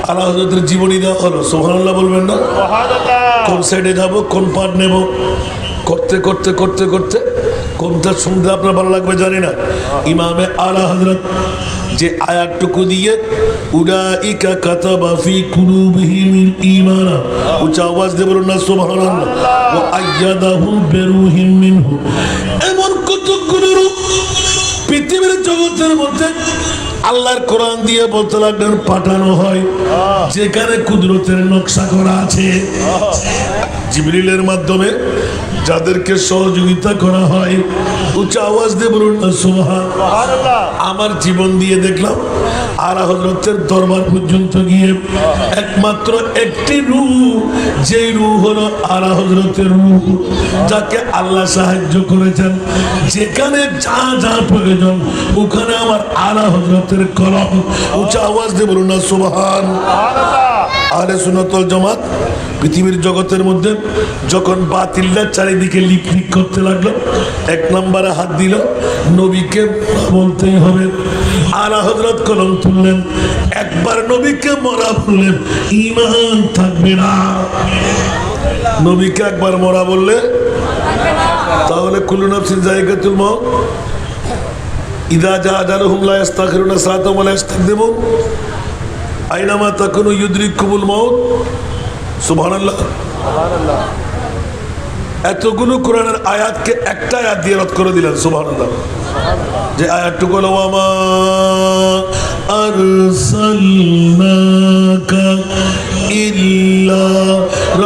আলা হযরতের জীবনী দেওয়া হলো সুবহানাল্লাহ বলবেন না কোন সাইডে যাব কোন পার্ট নেব করতে করতে করতে করতে কোনটা শুনতে আপনার ভালো লাগবে জানি না ইমামে আলা হযরত যে আয়াতটুকু দিয়ে উলাইকা কাতাবা ফি কুলুবিহিমিল ঈমান উচ্চ আওয়াজ দিয়ে বলুন না সুবহানাল্লাহ ওয়া আইয়াদাহুম বিরূহিম মিনহু এমন কতগুলো পৃথিবীর জগতের মধ্যে আল্লাহর কোরআন দিয়ে বলতে লাগলেন পাঠানো হয় যেখানে কুদরতের নকশা করা আছে জিবরিলের মাধ্যমে যাদেরকে সহযোগিতা করা হয় উচ্চ আওয়াজ দিয়ে বলুন না সুবহানাল্লাহ আমার জীবন দিয়ে দেখলাম আলা হযরতের দরবার পর্যন্ত গিয়ে একমাত্র একটি রূহ যেই রূহ হলো আলা হযরতের রূহ যাকে আল্লাহ সাহায্য করেছেন যেখানে যা যা প্রয়োজন ওখানে আমার আলা হযরতের কলম উচ্চ আওয়াজ দিয়ে বলুন না সুবহানাল্লাহ আহলে সুন্নাত ওয়াল জামাত পৃথিবীর জগতের মধ্যে যখন বাতিলরা চারিদিকে লিকলিক করতে লাগলো এক নম্বরে হাত দিল নবীকে বলতেই হবে আলা হযরত কলম তুললেন একবার নবীকে মরা বললেন ঈমান থাকবে না নবীকে একবার মরা বললে তাহলে কুল্লু নাফসিন যায়িকাতুল মাউত ইযা জা আজালুহুম লা ইস্তাখিরুনা সাআতান ওয়া লা ইস্তাকদিমুন আইনামা তাকুনু ইউদরিকুমুল মাউত সুবহানাল্লাহ সুবহানাল্লাহ এতগুলো কোরআনের আয়াতকে একটা আয়াত দিয়ে রদ করে দিলেন সুবহানাল্লাহ যে আয়াতটুকু হলো ওয়ামা আরসালনাকা ইল্লা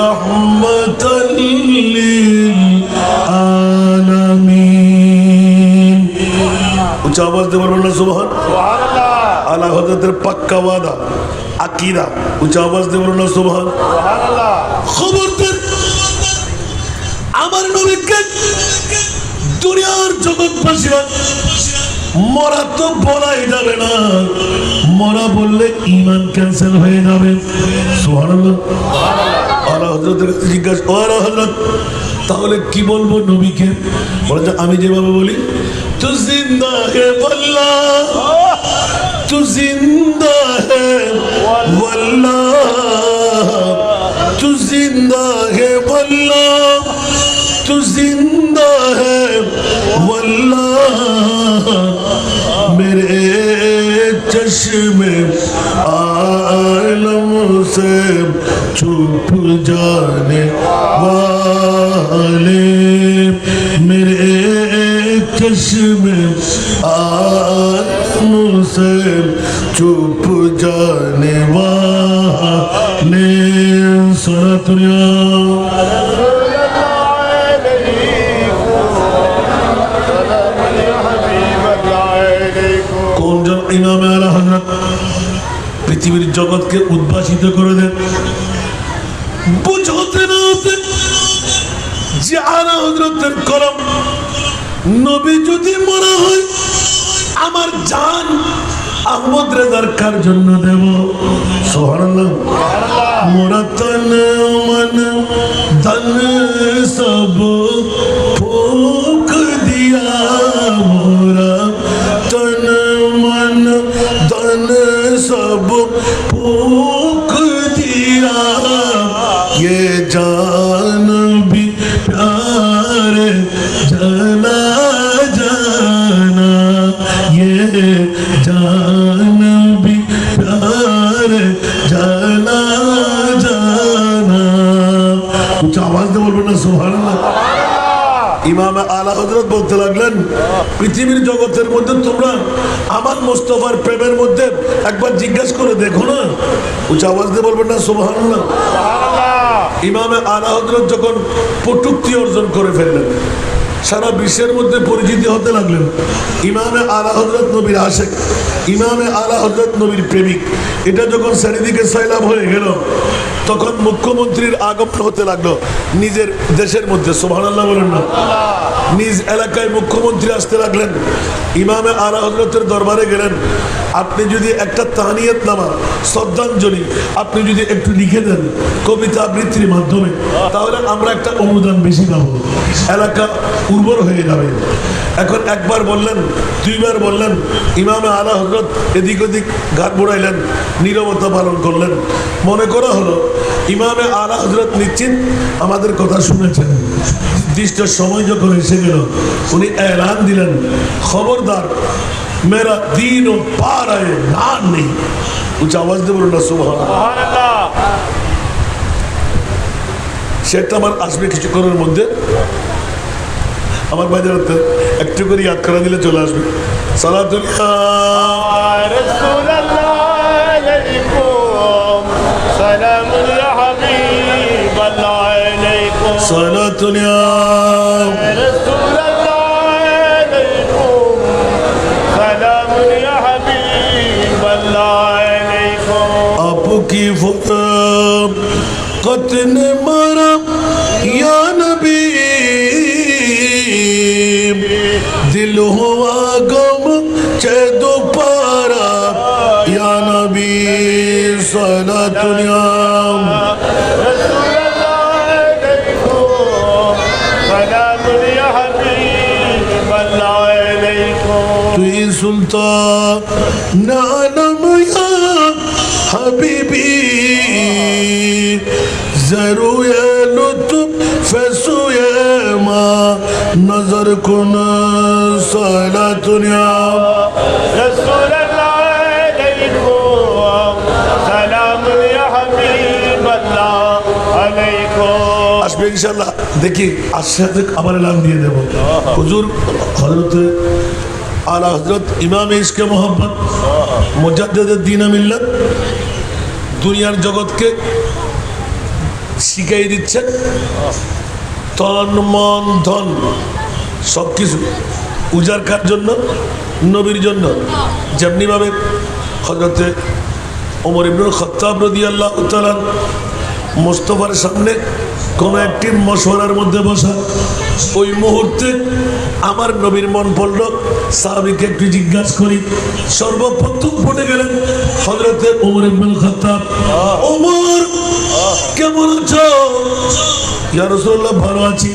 রাহমাতাল লিল আলামিন উচ্চ আওয়াজ দিয়ে বলবেন না সুবহানাল্লাহ আলা হযরতের পাক্কা ওয়াদা আকীদা উচ্চ আওয়াজ দিয়ে বলুন না সুবহানাল্লাহ খবরদার আমার নবীকে দুনিয়ার জগৎবাসীরা মরা তো বলাই যাবে না মরা বললে ঈমান ক্যান্সেল হয়ে যাবে সুবহানাল্লাহ আলা হযরতের জিজ্ঞাসা আলা হযরত তাহলে কি বলবো নবীকে বলে যে আমি যেভাবে বলি তু জিন্দা হে আল্লাহ तू जिंदा है वल्लाह तू जिंदा है वल्लाह तू जिंदा है वल्लाह मेरे चश्मे आलम से छुप जाने वाले मेरे चश्मे आलम से चुप जाने वाले सुनतुनिया कौन जन इमाम आला हजरत पृथ्वीर जगत के उद्भासित कर दें बुझते ना होते যে আলা হযরতের কলম নবী যদি মরা হয় আমার জান আহমদ রেজার কার জন্য দেব সুবহানাল্লাহ মোরা তন মন ধন সব ফूक दिया मोरा तन मन धन सब फूक दिया ये जान भी प्यारे जला जाना ये जान भी प्यारे जला जाना कुछ आवाज दे बोलो ना सुभान अल्लाह ইমামে আলা হযরত বলতে লাগলেন, পৃথিবীর জগতের মধ্যে তোমরা আমার মুস্তাফার প্রেমের মধ্যে একবার জিজ্ঞাসা করে দেখো না। উচ্চ আওয়াজ দিয়ে বলবেন না সুবহানাল্লাহ। ইমামে আলা হযরত যখন পটুক্তি অর্জন করে ফেললেন, সারা বিশ্বের মধ্যে পরিচিতি হতে লাগলেন, ইমামে আলা হযরত নবীর আশিক, ইমামে আলা হযরত নবীর প্রেমিক, এটা যখন চারিদিকে সয়লাব হয়ে গেল, তখন মুখ্যমন্ত্রীর আগমন হতে লাগলো নিজের দেশের মধ্যে। সুবহানাল্লাহ বলেন না। নিজ এলাকায় মুখ্যমন্ত্রী আসতে লাগলেন, ইমামে আলা হযরতের দরবারে গেলেন। আপনি যদি একটা তাহনিয়াতনামা, শ্রদ্ধাঞ্জলি আপনি যদি একটু লিখে দেন কবিতা আবৃত্তির মাধ্যমে, তাহলে আমরা একটা অনুদান বেশি পাবো, এলাকা উর্বর হয়ে যাবে। এখন একবার বললেন, দুইবার বললেন, ইমামে আলা হযরত এদিক ওদিক ঘাট বুড়াইলেন, নীরবতা পালন করলেন। মনে করা হলো ইমামে আলা হযরত নিশ্চিত আমাদের কথা শুনেছেন। নির্দিষ্ট সময় যখন এসে গেল, উনি এলান দিলেন, খবরদার মেরা দিন ও পার আয়ে না নেই। উচ্চ আওয়াজ দিয়ে বলুন না সুবহানাল্লাহ। সেটা আমার আসবে কিছুক্ষণের মধ্যে, আমার বাজার একটু করে ইয়াদ করা দিলে চলে আসবে। সালাতুল রাসূলুল্লাহ আলাইকুম, সালামুন ইয়া হাবিবাল্লাহ আলাইকুম, সালাতুল রাসূলুল্লাহ আলাইকুম, সালামুন ইয়া হাবিবাল্লাহ আলাইকুম। আপকি ফুতম কতনে মারা ইয়া নবী, दिल हुआ गम चे दोबारा या नबी सलातुल तुई सुल्तान आलम या हबीबी, जरूर लुत्फ फैसुए माँ नजर कुन सलातुल रसूलुल्लाह अलैकुम, सलामुन या हबीबाल्लाह अलैकुम। আসবে ইনশাআল্লাহ। দেখি আশাতে আবার এলান দিয়ে দেব। হুজুর হযরত আলা হযরত ইমাম ইশকে মোহাম্মদ মুজাদ্দিদ দ্বীন মিল্লাত দুনিয়ার জগৎকে শিখিয়ে দিচ্ছেন, তন মন ধন সব কিছু উজাড় কার জন্য, নবীর জন্য। যেমনিভাবে হযরতে ওমর ইবনুল খাত্তাব রাদিয়াল্লাহু তাআলা মুস্তাফার সামনে কোনো একটি মশওয়ারার মধ্যে বসা, ওই মুহূর্তে আমার নবীর মন পড়ল সাহাবীকে একটু জিজ্ঞাসা করি। সর্বপ্রথম পড়ে গেলেন হযরতে ওমর ইবনুল খাত্তাব। ওমর কেমন আছো? ইয়া রাসূলুল্লাহ ভালো আছি।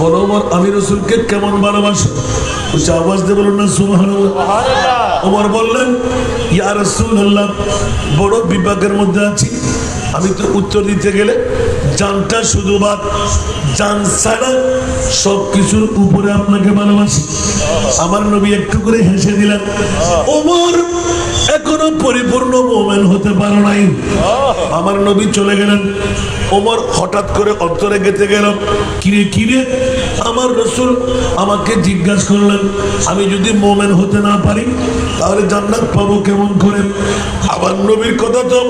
বলো ওমর আমি রাসূলকে কেমন ভালোবাসো? উচ্চ আওয়াজ দিয়ে বলুন না সুবহানাল্লাহ। ওমর বললেন, ইয়া রাসূলুল্লাহ বড় বিপাকের মধ্যে আছি। আমি তো উত্তর দিতে গেলে জানটা শুধু বাদ, জান ছাড়া সব কিছুর উপরে আপনাকে ভালোবাসি। আমার নবী একটু করে হেসে দিলেন। ওমর এখনো পরিপূর্ণ মুমিন হতে পারো নাই। আমার নবী চলে গেলেন। ওমর হঠাৎ করে অন্তরে গেঁথে গেল, কিরে কিরে আমার রাসূল আমাকে জিজ্ঞাসা করলেন, আমি যদি মুমিন হতে না পারি তাহলে জান্নাত পাবো কেমন করে? আমার নবীর কথা তো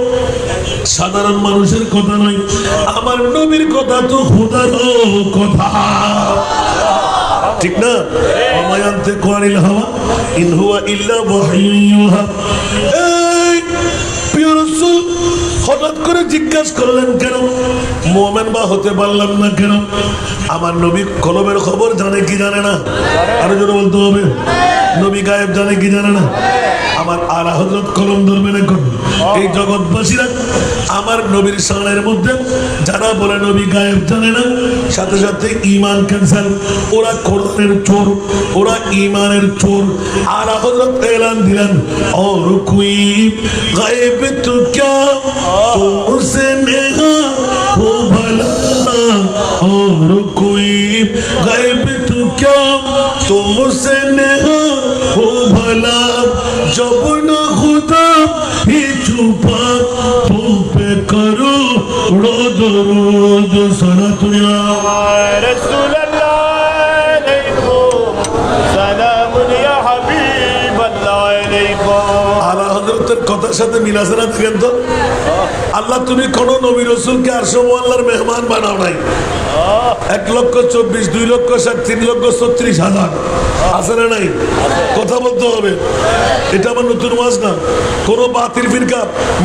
সাধারণ মানুষের কথা নয়, আমার নবীর কথা তো খোদার কথা, ঠিক না? আমায়ান্তে কোয়ানিল হাওয়া ইন হুয়া ইল্লা ওয়াহয়ুন ইউহা। এই প্রিয় রাসূল হঠাৎ করে জিজ্ঞাসা করলেন কেন? মুমিন বা হতে পারলাম না কেন? আমার নবী কলবের খবর জানে কি জানে না? আরো জোরে বলতে হবে, নবী গায়েব জানে কি জানে না? আমার আলা হযরত কলম ধরবেন এখন। এই জগৎবাসীরা আমার নবীর শানের মধ্যে যারা বলে নবী গায়েব জানে না, সাথে সাথে ঈমান ক্যান্সেল। ওরা কোরআনের চোর, ওরা ঈমানের চোর। আলা হযরত এলান দিলেন, और कोई गायब तो क्या तुमसे नेहा हो भला, और कोई गायब तो क्या तुमसे नेहा हो भला, जब ना खुदा ही छुपा तुम पे करो रोद रोद सलातुल रसूलुल्लाह সাথে মিল আছে না? দেখেন তো, আল্লাহ তুমি কোন নবী রসুলকে আরশে আল্লাহর মেহমান বানাও নাই। 1,24,000, 2,60,000, 3,36,000 আছে না নাই? কথা বলতে হবে, এটা আমার নতুন ওয়াজ না। কোন বাতিল ফিরকা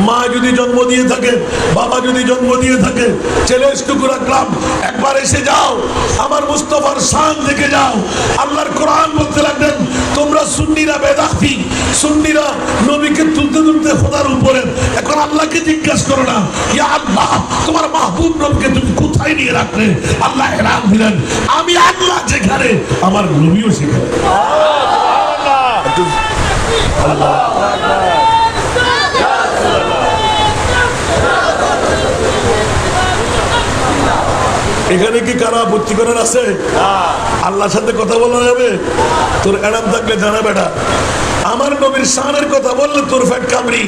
মা যদি জন্ম দিয়ে থাকে, বাবা যদি জন্ম দিয়ে থাকে, ছেলেটুকু রাখলাম, একবার এসে যাও, আমার মুস্তাফার শান দেখে যাও। আল্লাহর কোরআন বলতে লাগলেন, তোমরা সুন্নিরা বেদাতি, সুন্নিরা নবীকে তুলতে তুলতে খোদার উপরে। এখন আল্লাহকে জিজ্ঞাসা করো না, ইয়া আল্লাহ তোমার মাহবুব নবীকে তুমি কোথায় নিয়ে রাখলে? আল্লাহ এলান দিলেন, আমি আল্লাহ যেখানে আমার নবীও সেখানে। এখানে কি কারা ভর্তি করার আছে? আল্লাহর সাথে কথা বলা যাবে? তোর এরাম থাকলে জানা বেটা। আমার নবীর শানের কথা বললে তোর ফ্যাট কামড়ি,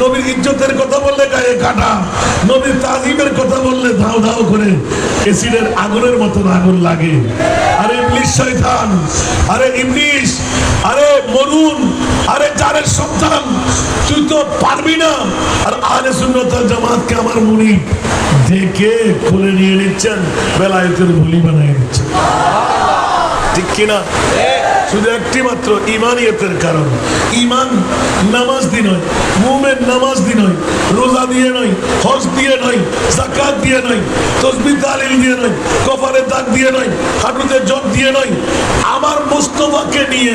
নবীর ইজ্জতের কথা বললে গায়ে কাটা, নবীর তাজিমের কথা বললে ধাও ধাও করে এসিডের আগুনের মতন আগুন লাগে। আরে ইবলিস শয়তান, আরে ইবলিস, আরে মরুন, আরে জারের সন্তান, তুই তো পারবি না। আর আহলে সুন্নাত ওয়াল জামাতকে আমার মুনি দেখে খুলে নিয়ে নিচ্ছেন, বেলায়েতের বলি বানিয়ে দিচ্ছেন, ঠিক কিনা? শুধু একটি মাত্র ইমানিয়তের কারণ। ইমান নামাজ দিয়ে নয়, মুমিন নামাজ দিয়ে নয়, রোজা দিয়ে নয়, হজ দিয়ে নয়, যাকাত দিয়ে নয়, তাসবিহ তাহলিল দিয়ে নয়, কপালে দাগ দিয়ে নয়, হাঁটুতে জট দিয়ে নয়, আমার মুস্তাফাকে নিয়ে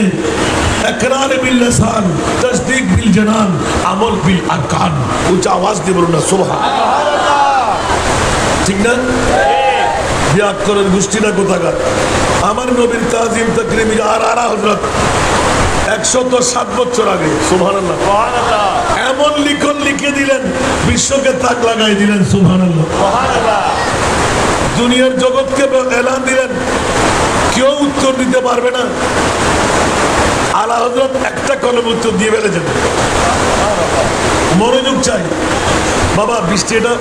ইকরার বিল লিসান, তাসদীক বিল জানান, আমল বিল আরকান। উচ্চ আওয়াজ দিয়ে বলুন না সুবহানাল্লাহ, ঠিক না? ব্যাকরণ গোষ্ঠীটা কোথাকার? আমার নবীর তাজিম তাকরীম আর আরা হযরত 107 বছর আগে, সুবহানাল্লাহ, এমন লিখন লিখে দিলেন, বিশ্বকে তাক লাগাই দিলেন, সুবহানাল্লাহ। দুনিয়ার জগৎকে এলান দিলেন, কেউ উত্তর দিতে পারবে না। আলা হযরত একটা কলম উত্তর দিয়ে ফেলেছেন। মনোযোগ চাই বাবা। বৃষ্টিটা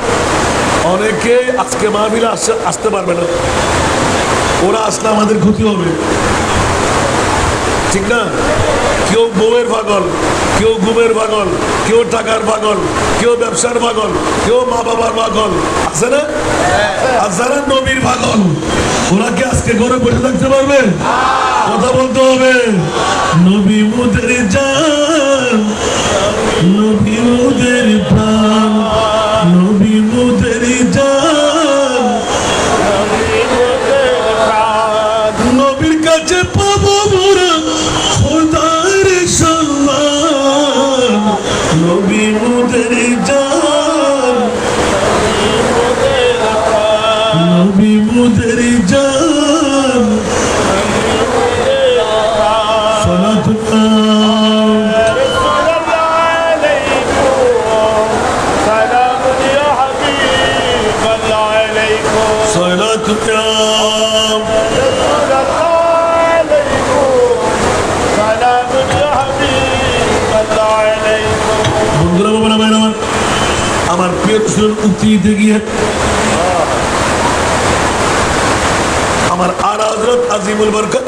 অনেকে আজকে মাহফিলে আসতে পারবে না, ওরা আসলে আমাদের ক্ষতি হবে, ঠিক না? কেউ বউয়ের পাগল, কেউ ঘুমের পাগল, কেউ টাকার পাগল, কেউ ব্যবসার পাগল, কেউ মা বাবার পাগল, আছে না? আর যারা নবীর পাগল, ওরা কি আজকে ঘরে বসে থাকতে পারবে? কথা বলতে হবে। নবী মুদের জান, নবী মুদের প্রাণ, নবী মুদের জান, নবীর কাছে পাবো মোরা খোদার সম্মান, নবী মুদের জান, নবী মুদের জান, সালাতুল্লাহ আমার প্রিয় উক্তিতে গিয়ে আমার আলা হযরত আজিমুল বরকত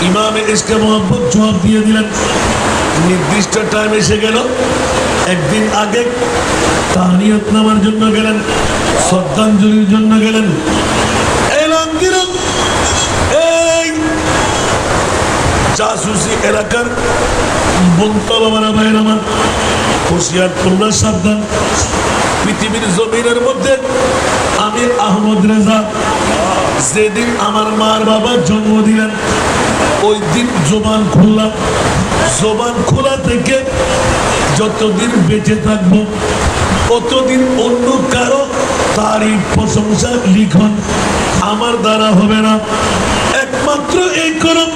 ইমামে ইশকে মোহাম্মদ জবাব দিয়ে দিলেন। নির্দিষ্ট টাইম এসে গেল, একদিন আগে তাহনিয়ত নামার জন্য গেলেন, শ্রদ্ধাঞ্জলির জন্য গেলেন, এলান দিলেন এই জাসুসি এলাকার বন্ধু বাবারা ভাইয়ের আমার, হুঁশিয়ার তোমরা সাবধান। পৃথিবীর জমিনের মধ্যে আমি আহমদ রেজা যেদিন আমার মার বাবা জন্ম দিলেন, ওই দিন জবান খুললাম, জবান খোলা থেকে যতদিন বেঁচে থাকবো ততদিন অন্য কারো তারিফ প্রশংসা লিখন আমার দ্বারা হবে না। একমাত্র এই করম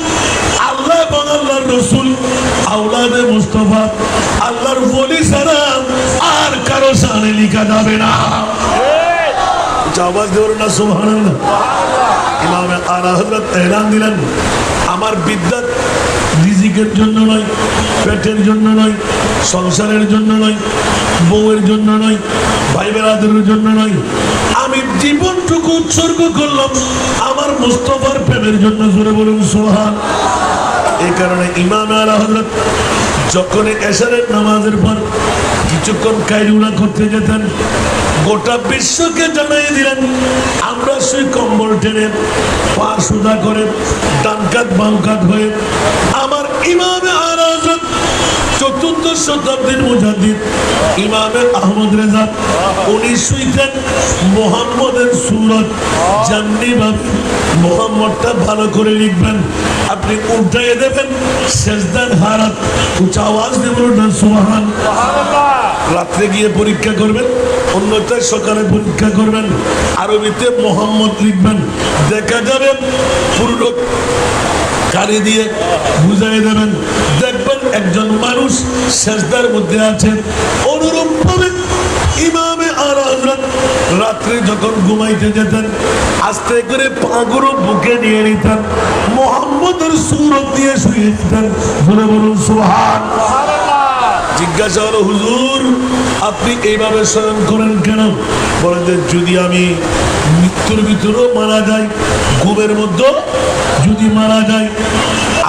আল্লাহ এবং আল্লাহর রসুল, আওলাদে মুস্তাফা, আল্লাহর ওলি ছাড়া আর কারো শানে লিখা যাবে না। আওয়াজ দেব না সুবহানাল্লাহ। ইমামে আলা হযরত এলান দিলেন, আমার বিদ্যা রিজিকের জন্য নয়, পেটের জন্য নয়, সংসারের জন্য নয়, বউয়ের জন্য নয়, ভাই বেরাদের জন্য নয়, আমি জীবনটুকু উৎসর্গ করলাম আমার মুস্তাফার প্রেমের জন্য। জোরে বলুন সুবহান। এই কারণে ইমাম আলা হযরত যখন এশারের নামাজের পর কিছুক্ষণ কাইরুনা করতে যেতেন, গোটা বিশ্বকে জানাই দিলেন আমরা সেই কম্বল টেনে পা সোজা করে ডান কাত বাম কাত হয়ে আমার ইমামে আলা হযরত চতুর্থ শতাব্দীর মুজাদ্দিদ ইমামে আহমদ রেজা উনি শুইতেন মুহাম্মদের সূরত যেমনি ভাবে মুহাম্মদটা ভালো করে লিখবেন আপনি উল্টাইয়ে দেবেন সেজদার হারাত উঁচা আওয়াজ দিয়ে বলুন সুবহানাল্লাহ। রাত্রে গিয়ে পরীক্ষা করবেন, অন্যটায় সকালে পরীক্ষা করবেন, আরবিতে মোহাম্মদ লিখবেন, দেখা যাবে পুরো কালি দিয়ে বুঝাই দেবেন, দেখবেন একজন মানুষ সেজদার মধ্যে আছেন। অনুরূপ ভাবে ইমামে আলা হযরত রাত্রে যখন ঘুমাইতে যেতেন আস্তে করে পাগুলো বুকে নিয়ে নিতেন, মুহাম্মদের সূরত দিয়ে শুয়ে দিতেন। বলে বলুন সুবহানাল্লাহ। জিজ্ঞাসা হলো হুজুর আপনি এইভাবে শয়ন করেন কেন? বলেন যে যদি আমি মৃত্যুর ভিতরেও মারা যাই, ঘুমের মধ্যে যদি মারা যাই,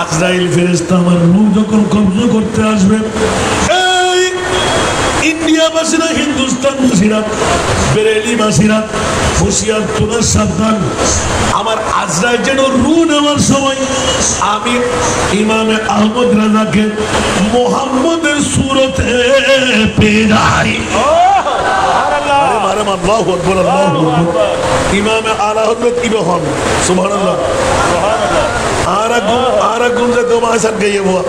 আজরাইল ফেরেশতা আমার রূহ যখন কবজ করতে আসবে, এই ইন্ডিয়াবাসীরা, হিন্দুস্তানবাসীরা, বেরেলিবাসীরা হুঁশিয়ার তোলার সাবধান, আমার আজরাইল যেন রূহ নেওয়ার সময় আমি ইমামে আহমদ রাজাকে মুহাম্মদের সূরতে পেয়ে যাই। আল্লাহু আকবার, আল্লাহু আকবার। ইমামে আলা হযরত ইবে হন সুবহানাল্লাহ। আরা গুম যেতে মাসান গিয়ে হুয়া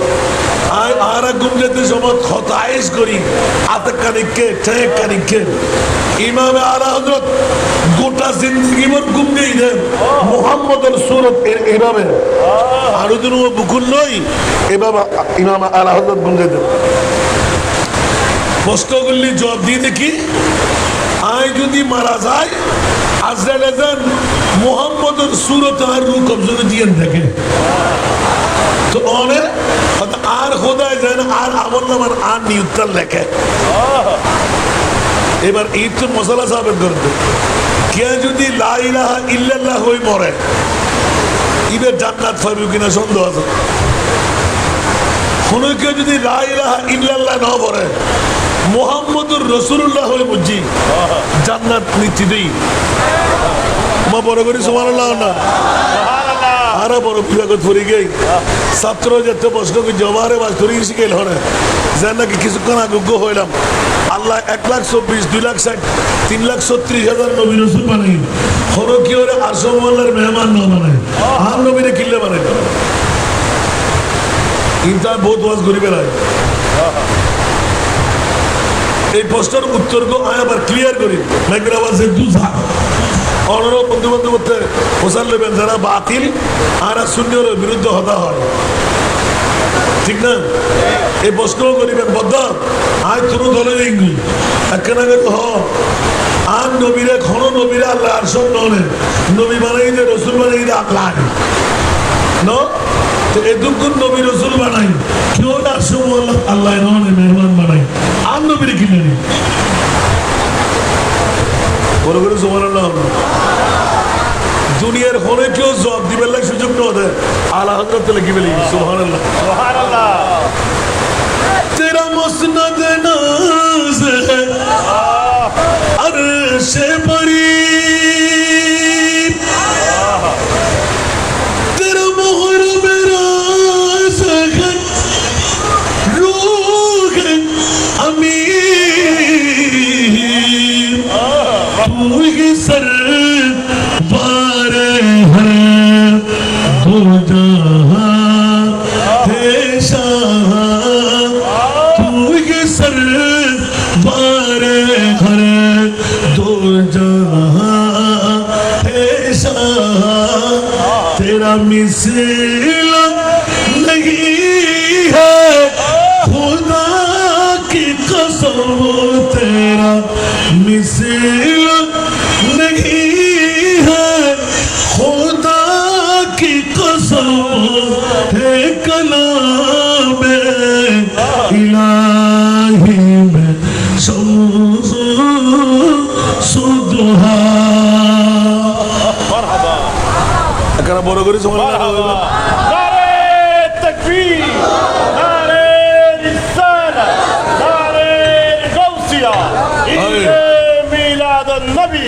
আরা গুম যেতে সময় খতাইশ করি আতক কানিকে ঠেক কানিকে ইমামে আলা হযরত গোটা জিন্দেগি ভর গুম গই দেন মুহাম্মদের সূরত এভাবে আরো দিন ও বুকুল নই এভাবে ইমামে আলা হযরত গুম যেতে প্রশ্নগুলি জবাব দিয়ে দেখি। আয় যদি মারা যায় আজরাইল আজান মুহাম্মদের সূরত আর রূহ কবজ দিয়ে দেখে তো অনেক আর খোদায় যায় না, আর আমল নামার আর নিউত্তার লেখে। এবার এই তো মশলা সাবেন করতে কে যদি লা ইলাহা ইল্লাল্লাহ হই মরে ইবে জান্নাত পাবে কিনা সন্দেহ আছে। কোন কেউ যদি লা ইলাহা ইল্লাল্লাহ না পড়ে মুহাম্মদুর রাসূলুল্লাহ হয়ে বুঝি জান্নাত নিশ্চিতই। মা বড় করি সুবহানাল্লাহ না আরা বড় বিভাগত ফুরি গই ছাত্র যেতে প্রশ্ন কি জবারে বাস ধরে শিখেল হরে যেন নাকি কিছুক্ষণ আগুগ্য হইলাম আল্লাহ 1,24,000 2,60,000 3,36,000 নবী রাসূল বানাই হলো কি ওরে আসম আল্লাহর মেহমান না বানায় আর নবীরে কিল্লে বানাই ইনসান বহুত ওয়াজ করি বেড়ায়। এই প্রশ্নের উত্তর গো আমি আবার ক্লিয়ার করি মেঘরাবাসে দুধা অনুরোধ বন্ধু বন্ধু করতে হোসাল নেবেন যারা বাতিল আর শূন্যের বিরুদ্ধে হতা হয় ঠিক না। এই প্রশ্নও করিবেন বদ্ধ আয় তোর দলে ইঙ্গুল একখানা হ আর নবীরে ক্ষণ নবীরে আল্লাহ আর সব ননে নবী বানাই দে রসুল বানাই দে আল্লাহ ন এদুকুন নবী রসুল বানাই কেউ না আল্লাহ ননে মেহমান বানাই আর নবীরে কিনে নি বড় করে সুবহানাল্লাহ। দুনিয়ার হলে কেউ জবাব দিবেন লাগে সুযোগ না দেয় আলা হযরত লিখি বলি সুবহানাল্লাহ সুবহানাল্লাহ। তেরা মুসনদ নাজ है अर्श बरी तेरा मोहर मेराज है रूह अमीर तू ही सर बारे हर दो जहां थे शाह तू ही सर बारे हर दो जहां थे शाह तेरा मिसल नहीं है खुदा की कसम तेरा मिसल नहीं है खुदा की कसम है कलाम इलाही में सुदहा मरहबा एकरा বড় করে সুবহানাল্লাহ নারে তাকবীর নারে রিসালা নারে नबी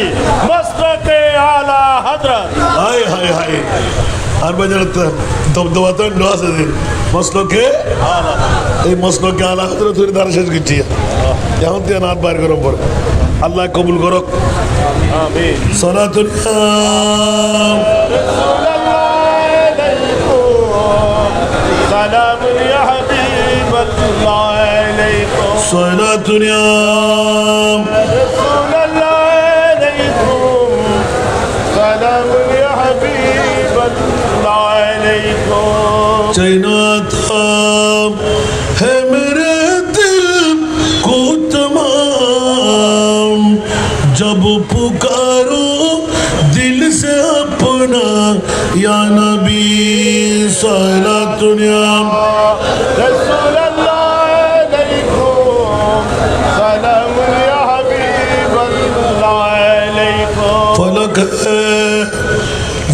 मस्तके आला हजरत हाय हाय हाय আর বাজার দবদবাতে আছে যে মসলকে এই মসলকে আলা হজরত ধরে দ্বারা শেষ করছি এখন তুই নাত বাইর করো পর আল্লাহ কবুল করক आमीन সলাতুল सलाम या हबीब अल्लाह अलैकुम সলাতুল रसूल अल्लाह अलैकुम सलाम या हबीब अल्लाह अलैकुम चैनाताम है मेरे दिल को तमाम जब पुकारो दिल से अपना या नबी सलातुनियाम रसूल अल्लाह अलैकुम सलाम या हबीब अल्लाह अलैकुम फलक है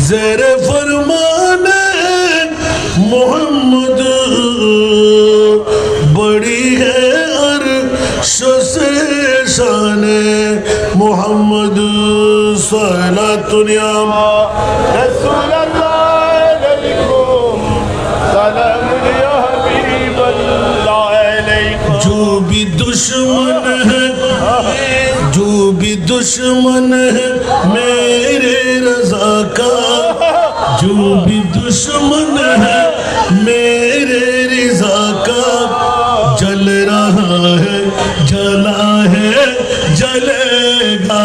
ज़ेरे फरमाने मोहम्मद बड़ी है अर्श से शान मोहम्मद सलातुनियाम रसूल अल्लाह अलैकुम सलाम या हबीब अल्लाह अलैकुम जो भी दुश्मन है मेरे रज़ा का जो भी दुश्मन है मेरे रिज़ा का जल रहा है जला है जलेगा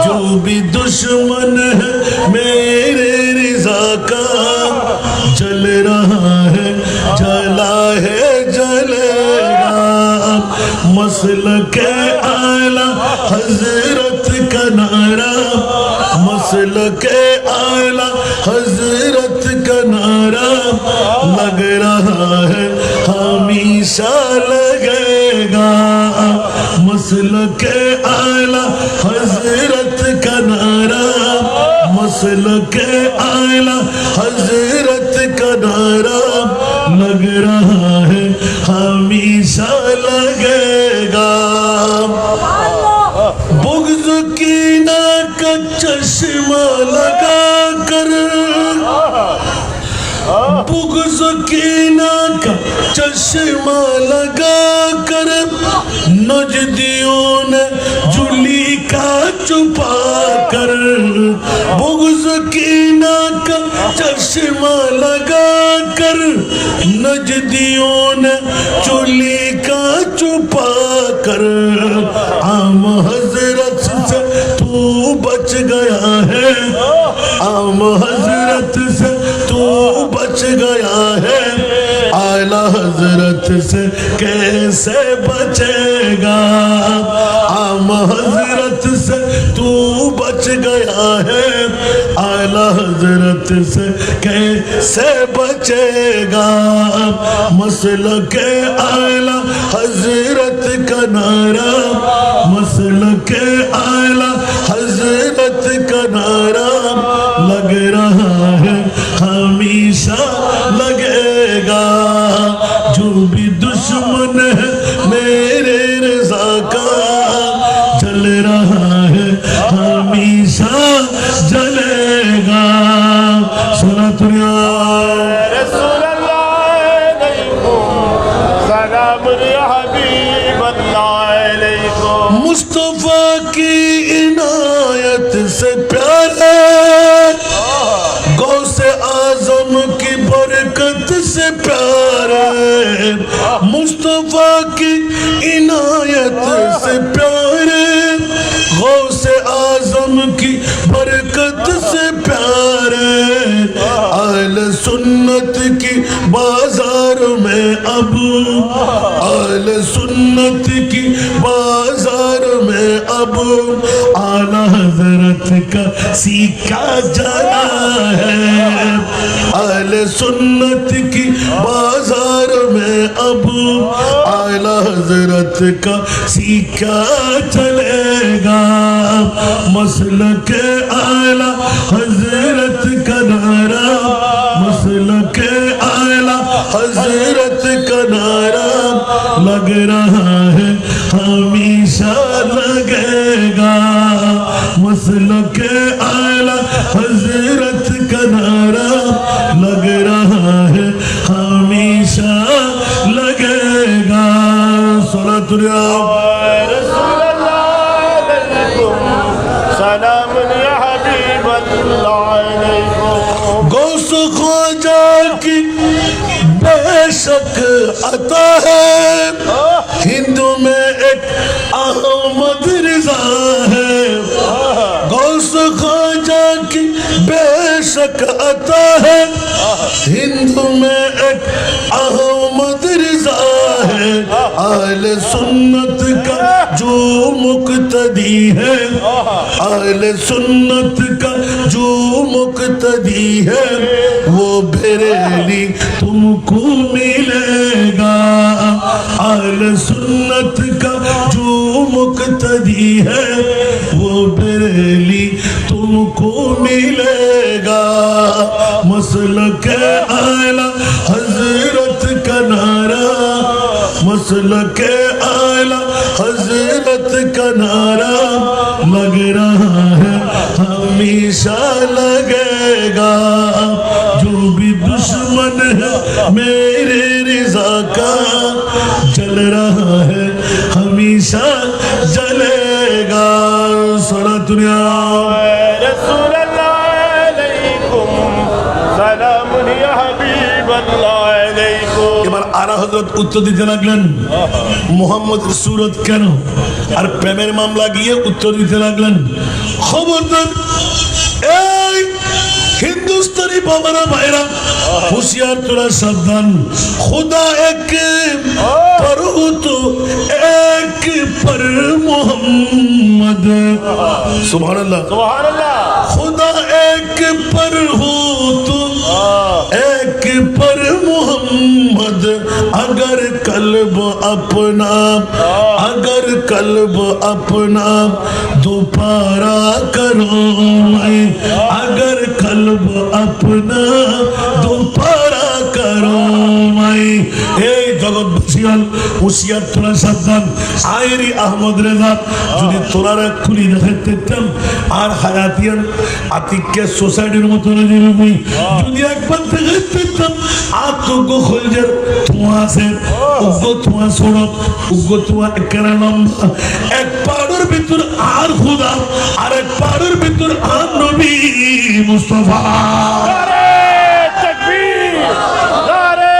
जो भी दुश्मन है मेरे रिज़ा का जल रहा है जला है जलेगा मसलके आला हजरत का नारा मसलके आला हजरत का नारा लग रहा है हमेशा लगेगा मसलके आला हजरत का नारा मसलके आला हजरत का नारा लग रहा है हमेशा लगेगा बुग़्ज़ की नाक का चश्मा लगा कर बुग़्ज़ की नाक का चश्मा लगा कर नजदियों ने जुली का छुपा कर बुग़्ज़ की नाक का चश्मा लगा कर नजदियों ने चुली का छुपा कर आम हजरत से तू बच गया है आम हजरत से तू बच गया है आला हजरत से कैसे बचेगा आम हजरत से तू बच गया है आला हजरत से कैसे बचेगा मसलके आला हजरत का नारा मसलके आला हजरत का नारा लग रहा है हमेशा लगेगा जो भी दुश्मन है मेरे रज़ा का जल रहा है हमेशा जलेगा सुना तुरिया रसूल अल्लाह अलैकुम सलाम या हबीब अल्लाह अलैकुम मुस्तफा की इनायत से प्यारे गौसे आजम की बरकत से प्यारे मुस्तफा की इनायत से प्यारे गौसे आजम की बरकत से प्यारे आल सुन्नत की बाजार में अब आल सुन्नत की बाजार में अब आला हजरत का सिक्का जला है आल सुन्नत की बाजार में अब आला हजरत का सिक्का चलेगा मसलके आला हजरत का नारा मसलके आला हजरत का नारा लग रहा है हमेशा लगेगा मसलक आला हजरत का नारा लग रहा है हमेशा लगेगा सलातुल्लाह रसूल अल्लाह अलैकुम सलाम या हबीब अल्लाह अलैकुम गौस ख्वाजा की बेशक अता है हिंदू में एक अहमद रिजा है गौस ख्वाजा की बेशक अता है हिंदू में एक अहमद रिजा है अहले सुन्नत का जो मुक्तदी है अहले सुन्नत का जो मुक्तदी है वो बरेली तुमको मिलेगा अहले सुन्नत का जो मुक्तदी है वो बरेली तुमको मिलेगा मसलक आला हजरत का नारा मसलक आला हजरत का नारा लग रहा है हमेशा लगेगा जो भी दुश्मन है मेरे रिजा का जल रहा है हमेशा जलेगा सलातुल्लाह रसूल अल्लाह अलैकुम सलाम या हबीब अल्लाह अलैकुम এবার আলা হযরত উত্তর দিতে লাগলেন মুহাম্মদের সুরত কেন আর প্রেমের মামলা গিয়ে উত্তর দিতে লাগলেন খবরদার এই हिंदुस्तानी बाबारा भाईरा होशियार तोरा सावधान खुदा एक पर हो तो एक पर मोहम्मद सुभान अल्लाह सुभान अल्लाह खुदा एक पर हो तो एक पर मोहम्मद अगर कल्ब अपना दोबारा करो मैं अगर कल्ब अपना दोबारा करो मैं এই জগৎবাসীয়াল হুঁশিয়ার তোরা সাবধান আয়েরি আহমদ রেজা যদি তোরারা খুলি দেখাইতাম আর হায়াতিয়ান আতিককে সোসাইটির মতো নজরুমি যদি একবার দেখাইতাম আতঙ্ক খলজের ধোঁয়া আছে উগ্র ধোঁয়া সড়ক উগ্র ধোঁয়া একেরা লম্বা এক পাহাড়ের ভিতর আর খুদা আর এক পাহাড়ের ভিতর আর নবী মুস্তফা नारे तकबीर नारे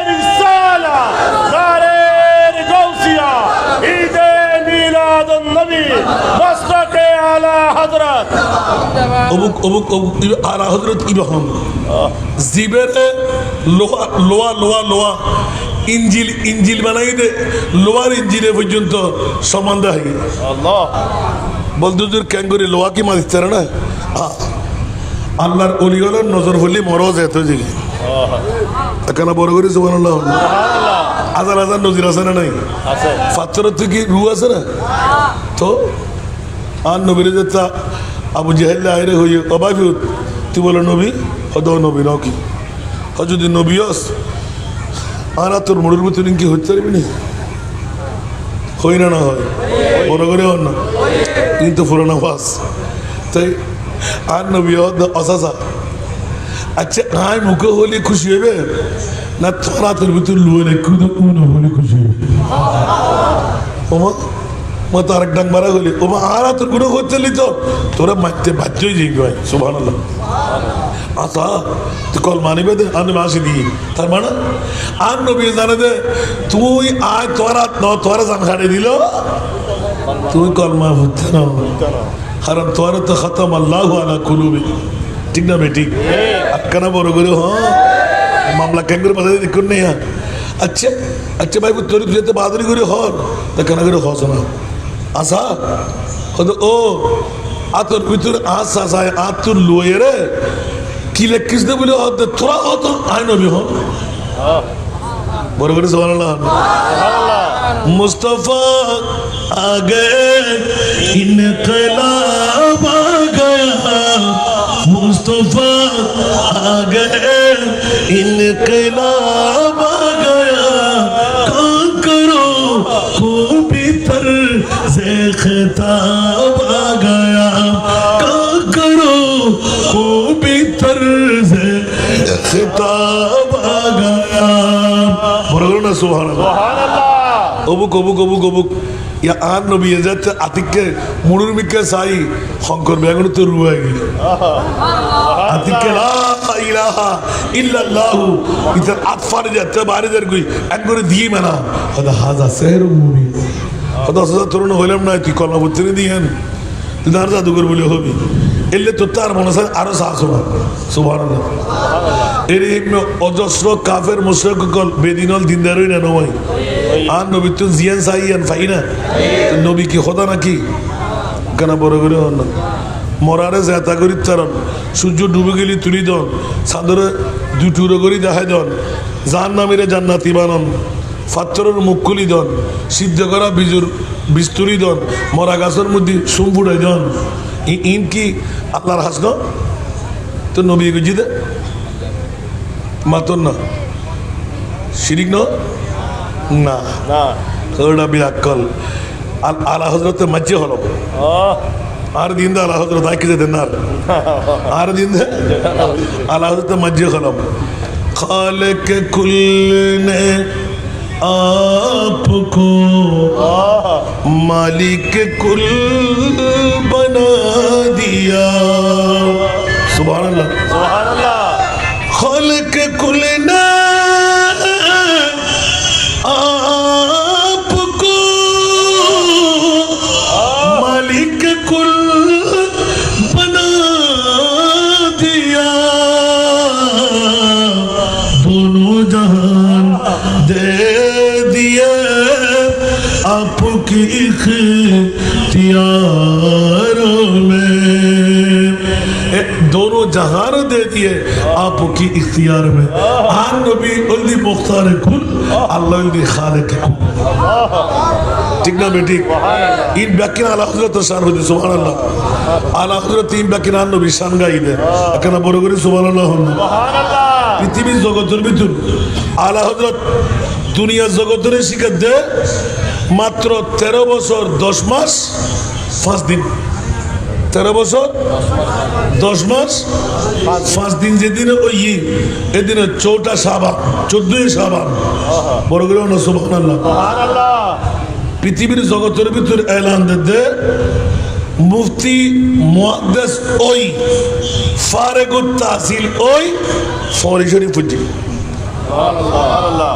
रिसाला नारे गौसिया ईद मिलाद नबी मस्तक आला हजरत অমুক অমুক অমুক আলা হযরত ইরহম জিবের লোহা লোহা লোহা লোহা ইঞ্জিল ইঞ্জিল বানাই দে লোহার ইঞ্জিলে পর্যন্ত সমান দেয় अल्लाह বলদুজুর ক্যাঙ্গুরি লোহা কি মারিস না আল্লাহর অলিগলের নজর হলি মরজ এত জিগে এখানে বড় করে সুবহানাল্লাহ হাজার হাজার নজির আছে না নাই আছে পাথরের থেকে রু আছে না তো আর নবীরে যেটা আবু জেহেল আইরে হই অবাফিউত তুই বলো নবী হদ নবী নাও কি হ যদি নবী হস আর তোর মরুর ভিতরে কি হতে পারবি না হই না না হয় বড় করে হন না কিন্তু পুরোনো বাস তাই আর নবী অসাসা আচ্ছা আয় মুখে হলে খুশি হবে না তোরা তোর ভিতর লুয়ে রেখে হলে খুশি হবে ওমা মা তো আরেক ডাং মারা হলি ওমা আর তোর কোনো করতে তো তোরা মারতে বাধ্যই যাই ভাই সুবহানাল্লাহ আচ্ছা তুই কল মানিবে দে আমি মাসি দিই তার মানে আর নবী জানে দে তুই আয় তোরা জান খাড়ে দিল তুই কলমা হচ্ছে না কারণ তোরা তো খতম আল্লাহু আলা কুলুবি ঠিক না বেটি আক্কানা বড় করে হ্যাঁ মামলা কেন্দ্রের পাশে দেখুন নেই আচ্ছা আচ্ছা ভাই তোর যেতে বাহাদুরি করে হর তা কেন করে হস না আসা হতো ও আতর ভিতর আস আসায় আতুর লুয়ে রে কি লেখিস দে বলে হতে তোরা হত আই নবী হন বড় করে সুবহানাল্লাহ मुस्तफा आ गए इनकलाब आ गया मुस्तफा आ गए इनकलाब आ गया काम करो को भीतर से खिताब आ गया না সুবহানাল্লাহ সুবহানাল্লাহ অবুক অবুক অবুক অবুক ইয়া আর নবী যাচ্ছে আতিককে মুড়ুর মিকে সাই শঙ্কর বেগুন তো রুয়াই গেল আতিককে লা ইলাহা ইল্লাল্লাহু ইতার আতফার যাচ্ছে বাড়িদের কই এক করে দিয়ে মানা হদা হাজা সেহরুম মুবিন হদা সদা তরুণ হইলাম না তুই কলমা বুঝতে দিয়েন তুই তার জাদুঘর বলে হবি এলে তো তার মনে হয় আরো সাহস হবা সুবহানাল্লাহ এর এমনি অজস্র কাফের মুশরিক কল বেদিনল দিনদারই না নয় আর নবী তো জিয়ান সাইয়ান ফাইনা নবী কি খোদা নাকি কেন বড় করে হন না মরারে জেতা করি তারন সূর্য ডুবে গেলি তুলি দন চাঁদরে দুটুরো করি দেখাই দন জান নামিরে জান্নাতি বানন ফাত্তরের মুখ খুলি দন সিদ্ধ করা বিজুর বিস্তুরি দন মরা গাছের মধ্যে সুম ফুটাই দন ইন কি আল্লাহর হাসন তো নবী গুজি দে মাতন না শিরিক না না ওটা বিরাক্কল আলা হজরত মজ্জে হল আর দিন দা আলা হজরত আইকে যেতেন না আর দিন দে আলা হজরত মজ্জে হলম খালেক কুল নে आपको मालिक कुल बना दिया सुभान अल्लाह সুবহানাল্লাহ खालिक कुल ने आपको मालिक कुल बना दिया दोनों जहान दे दिए आपकी इख्तियारों में दोनों जहान दे दिए आपकी इख्तियार में आन नबी उल्दी मुख्तार कुल अल्लाह उल्दी खालिक कुल ঠিক না বেঠিক ইন ব্যাকিন আলা হযরত শান হদি সুবহানাল্লাহ আলা হযরত তিন ব্যাকিন আন নবী শান গাইলে এখানে বড় করে সুবহানাল্লাহ সুবহানাল্লাহ পৃথিবীর জগতের ভিতর আলা হযরত দুনিয়ার জগতের শিকার দে মাত্র 13 বছর 10 মাস 5 দিন 13 বছর 10 মাস 5 দিন যেদিন ওই এদিনে 14 শাবান 14 শাবান বড় করে না সুবহানাল্লাহ সুবহানাল্লাহ পৃথিবীর জগতের ভিতর এলান দে মুফতি মুহাদ্দিস ওই ফারেগুত তাহসিল ওই ফরি শরীফ ফুটি সুবহানাল্লাহ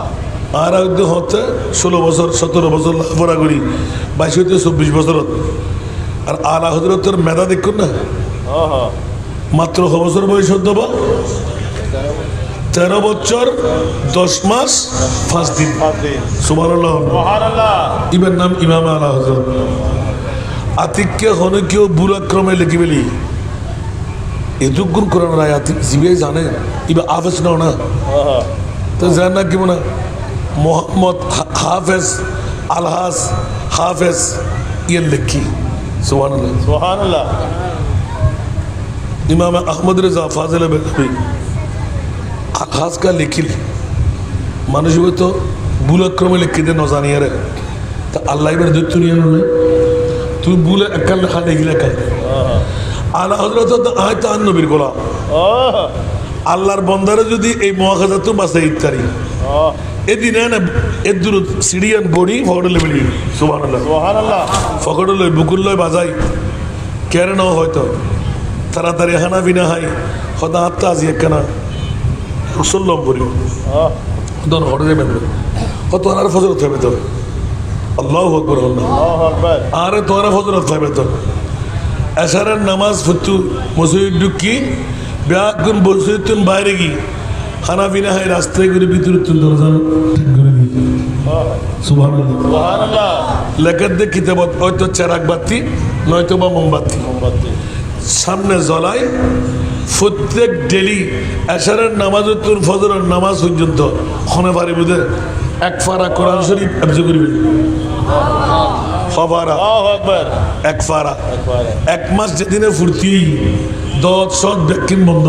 আর একদম হতে 16 বছর 17 বছর লেখাপড়া করি 22 হতে 24 বছর আর আলা হযরতের মেধা দেখুন না মাত্র ক বছর বয়স হতো বা 13 বছর 10 মাস 5 দিন সুবহানাল্লাহ সুবহানাল্লাহ ইমাম নাম ইমাম আলা হযরত আতিককে হনে কেউ বুড়া ক্রমে লিখি বলি এদুগুন কোরআন রায় আতিক জিবে জানে ইবা আফেস নাও না তো জান না কি মনে মোহাম্মদ হাফেজ আলহাস হাফেজ ইয়ে লিখি সুবহানাল্লাহ সুবহানাল্লাহ ইমাম আহমদ রেজা ফাজিল বেগবি আলহাস কা লিখিল মানুষ তো বুলাক্রমে লিখি দে নজানিয়ে রে তা আল্লাহ এবার দৈত্য নিয়ে নয় তুই বুলে একাল লেখা দেখিলে কাল আলা হযরত আয়তা নবীর গোলাম আল্লাহর বন্দারে যদি এই মহাখাজাত বাঁচাই ইত্যাদি এদিন না এদুর সিডিয়ান বড়ি ফকড়লে বেলি সুবহানাল্লাহ সুবহানাল্লাহ ফকড়লে বুকুল্লয় বাজাই কেরে নাও হয়তো তাড়াতাড়ি হানা বিনা হাই হদা হাতটা আজি একখানা মুসল্লম পড়ি দন হড়ে মেলে কত আর ফজরত হবে তো আল্লাহু আকবার আল্লাহু আকবার আরে তোরা ফজরত হবে তো এশারের নামাজ ফুতু মসজিদ ঢুকি ব্যাগুন বসিতুন বাইরে গি খানা বিনা হাই রাস্তায় করে ভিতরে তুন দরজা ঠিক করে দি সুবহানাল্লাহ সুবহানাল্লাহ লেখার দে কিতাবত হয়তো চেরাক বাতি নয়তো বা মোমবাতি সামনে জ্বলাই প্রত্যেক ডেলি এশারের নামাজ তোর ফজরের নামাজ পর্যন্ত খনে পারি বুঝে এক ফারা কোরআন শরীফ অভিযোগ করবি ফবারা আল্লাহু আকবার এক ফারা এক মাস যেদিনে ফুর্তি 10 ব্যাকিন বন্ধ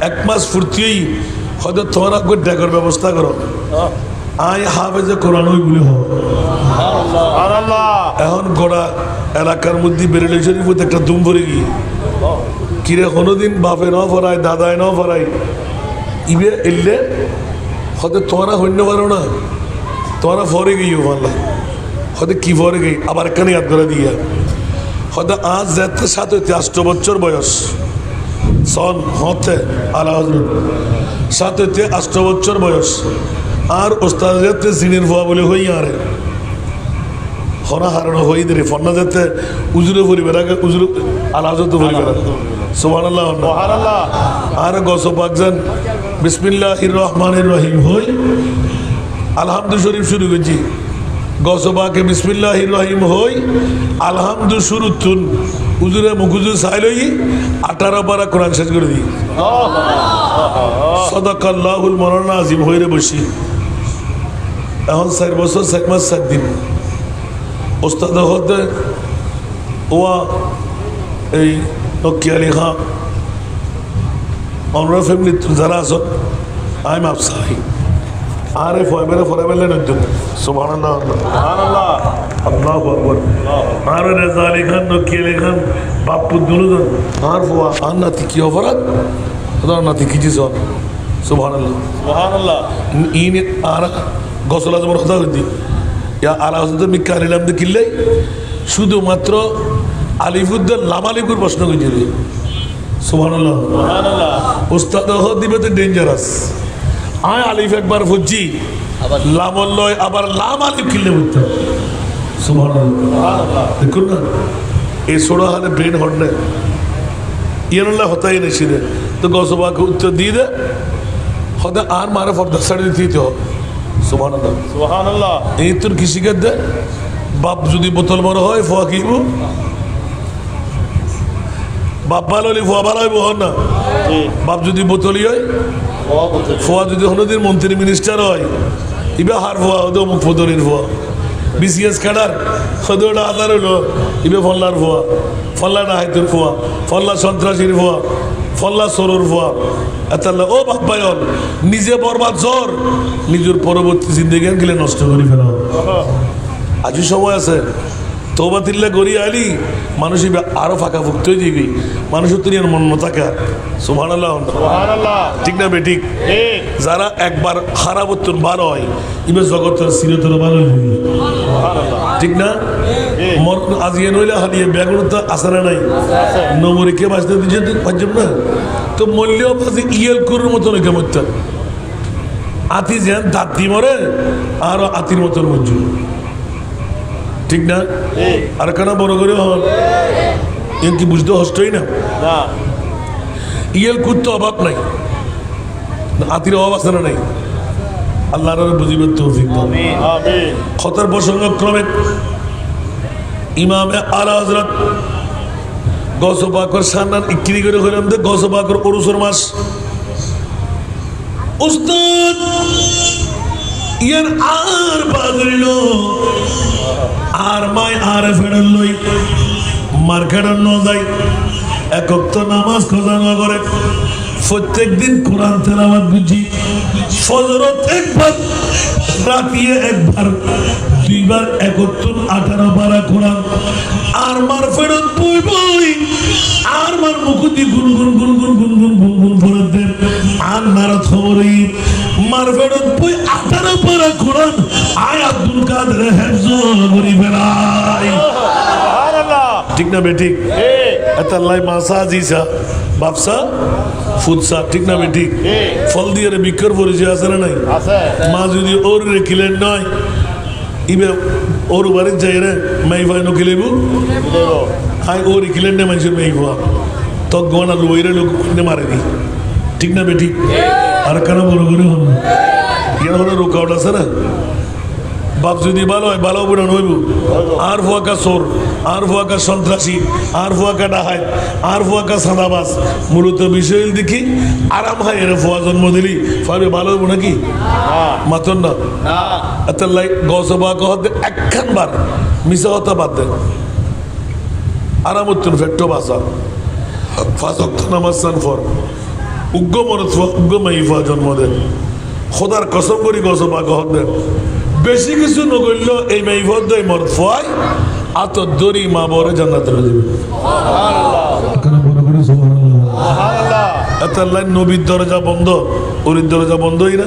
এক মাস ফুর্তি হয়তো তোমার আগে ডেকর ব্যবস্থা করো আই হাফেজে কোরআন ওই বলে হোক সুবহানাল্লাহ এখন গোড়া এলাকার মধ্যে বেরেলি শরীফ একটা দুম ভরে গিয়ে কিরে কোনোদিন বাপে ন ফরাই দাদায় ন ফরাই ইবে এলে হয়তো তোমরা হইন্য পারো না তোমারা ফরে গিয়ে ভাল্লা হয়তো কি ফরে গই আবার এখানে ইয়াদ করে দিয়া হয়তো আজ যেতে 7 বছর বয়স সন হতে আলা হজরত 7 বছর বয়স আর ওস্তাদ যেতে সিনিয়র ফুয়া বলে হই আরে হরা হারানো হই দে ফন্না যেতে উজুরে পরিবার আগে উজুরে আলা হজরত পরিবার সুবহানাল্লাহ সুবহানাল্লাহ আর গস পাকজান বিসমিল্লাহির রহমানির রহিম হই আলহামদু শরীফ শুরু করছি গসবাকে বিসমিল্লাহির রহিম হই আলহামদু শুরু তুন উজুরে মুখুজুর সাইলই 18 পারা কোরআন শেষ করে দিই সাদাকাল্লাহুল মাওলানা আজিম হইরে বসি এখন 4 বছর 7 মাস 7 দিন ওস্তাদ হতে ওয়া এই নকিয়া লেখা আমরা ফ্যামিলি যারা আছো আই এম আপসাই আরে ফয়বেরে ফরাবেলে নজুন সুবহানাল্লাহ সুবহানাল্লাহ আল্লাহু আকবার আর রেজা লেখান নকিয়া লেখান বাপু দুলুজন আর ফুয়া আর নাতি কি অপরাধ ওদের নাতি কি জিস সুবহানাল্লাহ সুবহানাল্লাহ ইন আর গসলা জবর কথা হইতি ইয়া আলা হযরত মিকাইল ইলাম দে কিল্লাই শুধুমাত্র আলিফুদ্দার লামালিকুর প্রশ্ন কইছিল সুবহানাল্লাহ সুবহানাল্লাহ উস্তাদ দিবে তো ডেঞ্জারাস আয় আলিফ একবার ফুজি লামল্লয় আবার লাম আলিফ কিনলে বুঝতে সুবহানাল্লাহ দেখুন না এই ছোড়ো হালে ব্রেন হটনে ইয়ানুল্লাহ হতাই নেছি রে তো গসবাকে উত্তর দিয়ে দে হতে আর মারে ফর্দা সাড়ে দিতে হবে সুবহানাল্লাহ সুবহানাল্লাহ এই তোর কৃষিকার দে বাপ যদি বোতল বড় হয় ফোয়া কিব বাপ ভালো হলে ফোয়া ভালো হইব হন না বাপ যদি বোতলই হয় ফোয়া যদি হনদিন মন্ত্রী মিনিস্টার হয় ইবে হার ফোয়া হতো অমুক ফদলির ফোয়া বিসিএস ক্যাডার হতো ওটা আধার হইলো ইবে ফল্লার ফোয়া ফল্লা ডাহাইতের ফোয়া ফল্লা সন্ত্রাসীর ফোয়া ফল্লা সরুর ফোয়া এতাল্লা ও বাপ ভাইল নিজে বরবাদ জ্বর নিজের পরবর্তী জিন্দগি গেলে নষ্ট করে ফেলা আজও সময় আছে তোবা তিল্লা গড়িয়ে আলি মানুষ আরো ফাঁকা ফুক্ত হয়ে যাবি মানুষের তো নিয়ে মন থাকে সুবহানাল্লাহ সুবহানাল্লাহ ঠিক না বেঠিক ঠিক যারা একবার খারাপ উত্তর ভালো হয় এবার জগতের চিরতর ভালো হয়ে যাবে ঠিক না মর আজিয়ে নইলে হারিয়ে ব্যাগুনতা আসারা নাই নমরে কে বাঁচতে দিচ্ছে পাঁচজন না তো মল্লেও বাজে ইয়েল করুর মতন কেমন আতি যেন দাঁতি মরে আর আতির মতন মঞ্জুর ঠিক না আর কেন বড় করে হন এর কি বুঝতে হস্তই না না ইয়েল করতে অভাব নাই আতির অভাব আছে না নাই আল্লাহর বুঝিবেন তৌফিক দাও আমিন আমিন খতর প্রসঙ্গ ক্রমে ইমামে আলা হযরত গসবাকর সান্নান ইক্রি করে হইলাম দে গসবাকর ওরুসর মাস উস্তাদ ইয়ার আর বাগরিল আর মাই আর ফেড়ল লই মার্কেটার ন যাই একক তো নামাজ খোঁজা না করে প্রত্যেক দিন কোরআন তেলাওয়াত বুঝি ফজরত একবার রাতিয়ে একবার দুইবার 18 পারা কোরআন আর মার ফেরত বই বই আর মার মুকুতি গুন গুন গুন গুন গুন গুন গুন গুন ফেরত দেন আর নারদ খবরই মার ফেরত বই 18 পারা কোরআন আয় আব্দুল কাদের হেফজ করি ফেলাই সুবহানাল্লাহ ঠিক না বেঠিক এতাল্লাই মাসা জিসা বাপসা ফুদসা ঠিক না বেঠিক ফল দিয়ে রে বিক্ষর পরিচয় আছে না নাই আছে মা যদি ওর রেখিলেন নয় ইবে ওর বাড়ির যাই রে মাই ভাই নকিলেবু দেব আই ও রেখিলেন না মানুষের মাই ভাই তো গনা লইরে লোক মারে দি ঠিক না বেঠিক আর কেন বড় করে হল না ইয়ার হলে রুকাউট আছে না বাপ যদি ভালো হয় ভালো বুড়ান হইব আর ফুয়াকা চোর আর ফুয়াকা সন্ত্রাসী আর ফুয়াকা ডাহাই আর ফুয়াকা সাদাবাস মূলত বিষয় দেখি আরাম হয় এর ফুয়া জন্ম দিলি ফাবে ভালো হইব নাকি মাতন না এত লাই গসবা কহতে একখান বার মিশা হতা বাদ দেন আরাম উত্তর ফেক্টো বাসা ফাঁসক্ত নামাজ সানফর উগ্র মরত ফুয়া উগ্র মাই ফুয়া জন্ম দেন খোদার কসম করি গসবা কহত দেন বেশি কিছু নগল্য এই মেইভদ এই মরদ ফয় আত দরি মা বরে জান্নাতে হয়ে যাবে সুবহানাল্লাহ এত লাইন নবীর দরজা বন্ধ ওরির দরজা বন্ধই না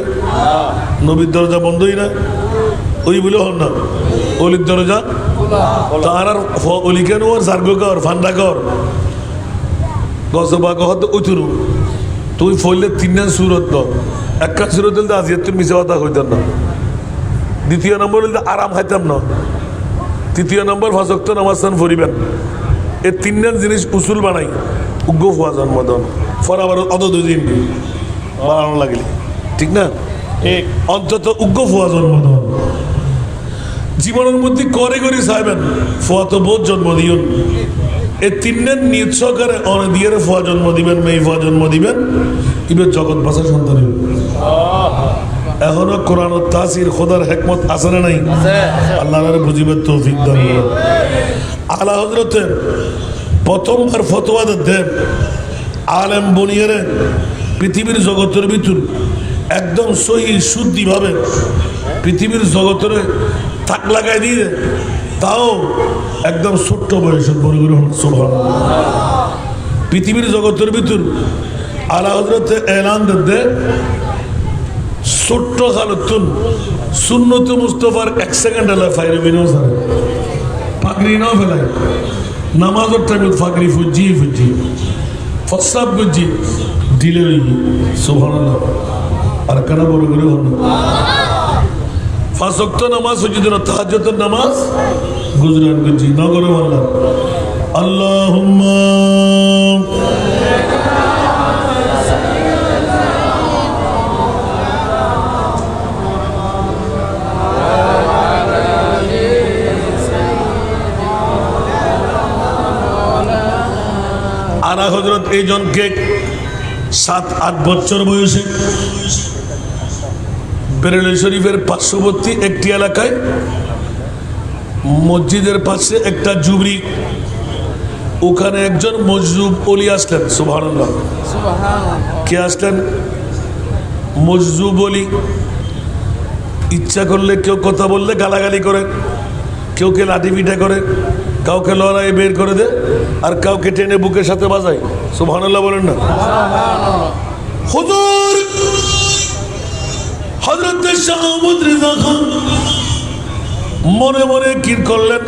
নবীর দরজা বন্ধই না ওই বলে হন না অলির দরজা তার আর অলি কেন আর সার্গ কর ফান্ডা কর গসবা কহ তো উঠুরু তুই ফইলে তিনজন সুরত ন একটা সুরত হলে আজিয়ার তুই মিশে কথা হইতাম না দ্বিতীয় নম্বর হলে আরাম খাইতাম না তৃতীয় নম্বর ফাঁসক্ত নামাজ ফরিবেন এই তিনজন জিনিস উসুল বানাই উগ্র ফুয়া জন্মদন ফরাবার অত দুদিন বানানো লাগলে ঠিক না ঠিক অন্তত উগ্র ফুয়া জন্মদন জীবনের মধ্যে করে করে চাইবেন ফুয়া তো বহুত জন্ম দিও এই তিনজন নিজ সহকারে অনেক দিয়ে ফুয়া জন্ম দিবেন মেয়ে ফুয়া জন্ম দিবেন ইবের জগৎ বাসা সন্তান হইবে। এখনো কোরআন ও তাসির খোদার হেকমত আছে না নাই আল্লাহর বুঝিবার তৌফিক দান করুন। আলা হযরতের প্রথমবার ফতোয়া দেন আলেম বনিয়ারে পৃথিবীর জগতের ভিতর একদম সহি শুদ্ধিভাবে পৃথিবীর জগতের তাক লাগাই দিয়ে তাও একদম ছোট্ট বয়সের বড় করে সুবহানাল্লাহ। পৃথিবীর জগতের ভিতর আলা হযরতে এলান দেন ছোট্ট খালতুন সুন্নত মুস্তফার 1 সেকেন্ড এলা ফাইরে বিনোজ ফাকরি নাও ফেলায় নামাজের টাইমে ফাকরি ফুজি ফসাব গুজি দিলে সুবহানাল্লাহ আর কানা বড় করে হল 5 ওয়াক্ত নামাজ সুজুদ তাহাজ্জুদের নামাজ গুজরান গুজি নগর আল্লাহ আল্লাহুম্মা আলা হযরত এই জনকে 7-8 বছর বয়সে বেরেলি শরীফের পার্শ্ববর্তী একটি এলাকায় মসজিদের পাশে একটা জুবরি ওখানে একজন মজজুব ওলি আসলেন সুবহানাল্লাহ কে আসলেন মজজুব ওলি ইচ্ছা করলে কেউ কথা বললে গালাগালি করে কেউকে লাঠি পিঠা করে কাউকে লড়াই বের করে দে আর কাউকে টেনে বুকের সাথে বাজায় সুবহানাল্লাহ বলেন না হুজুর হযরত শাহ আহমদ রেজা খান মনে মনে কি করলেন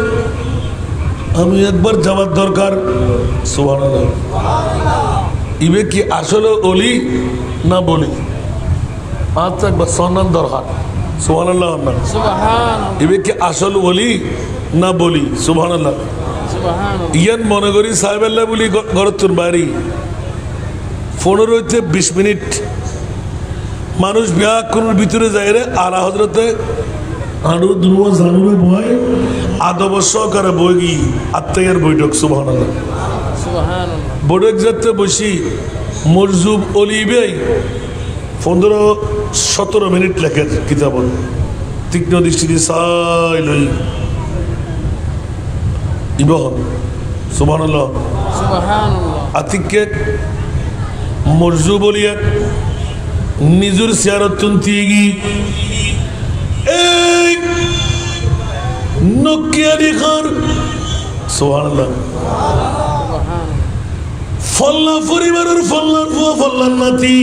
আমি একবার যাওয়ার দরকার সুবহানাল্লাহ ইবে কি আসলে ওলি না বলি আচ্ছা একবার সম্মান দরকার সুবহানাল্লাহ ইবে কি আসল ওলি না বলি সুবহানাল্লাহ ইয়ান মনে করি সাহেবাল্লাহ বলি গরতুর বাড়ি 15-20 মিনিট মানুষ ব্যাকুর ভিতরে যায় রে আলা হযরতে আরো দুয়া জানুরে বয় আদব সহকারে বই আত্মায়ের বৈঠক সুবহানাল্লাহ বৈঠক যাতে বসি মরজুব অলিবে 15-17 মিনিট লেখে কিতাব তীক্ষ্ণ দৃষ্টিতে চাই লই ইবহন সুবহানাল্লাহ আতিকে মরজুব অলিয়া নিজের সিয়ারতুন তিগি এই নকিয়ারি খান সুবহানাল্লাহ ফল্লা পরিবারের ফল্লার ফুয়া ফল্লার নাতি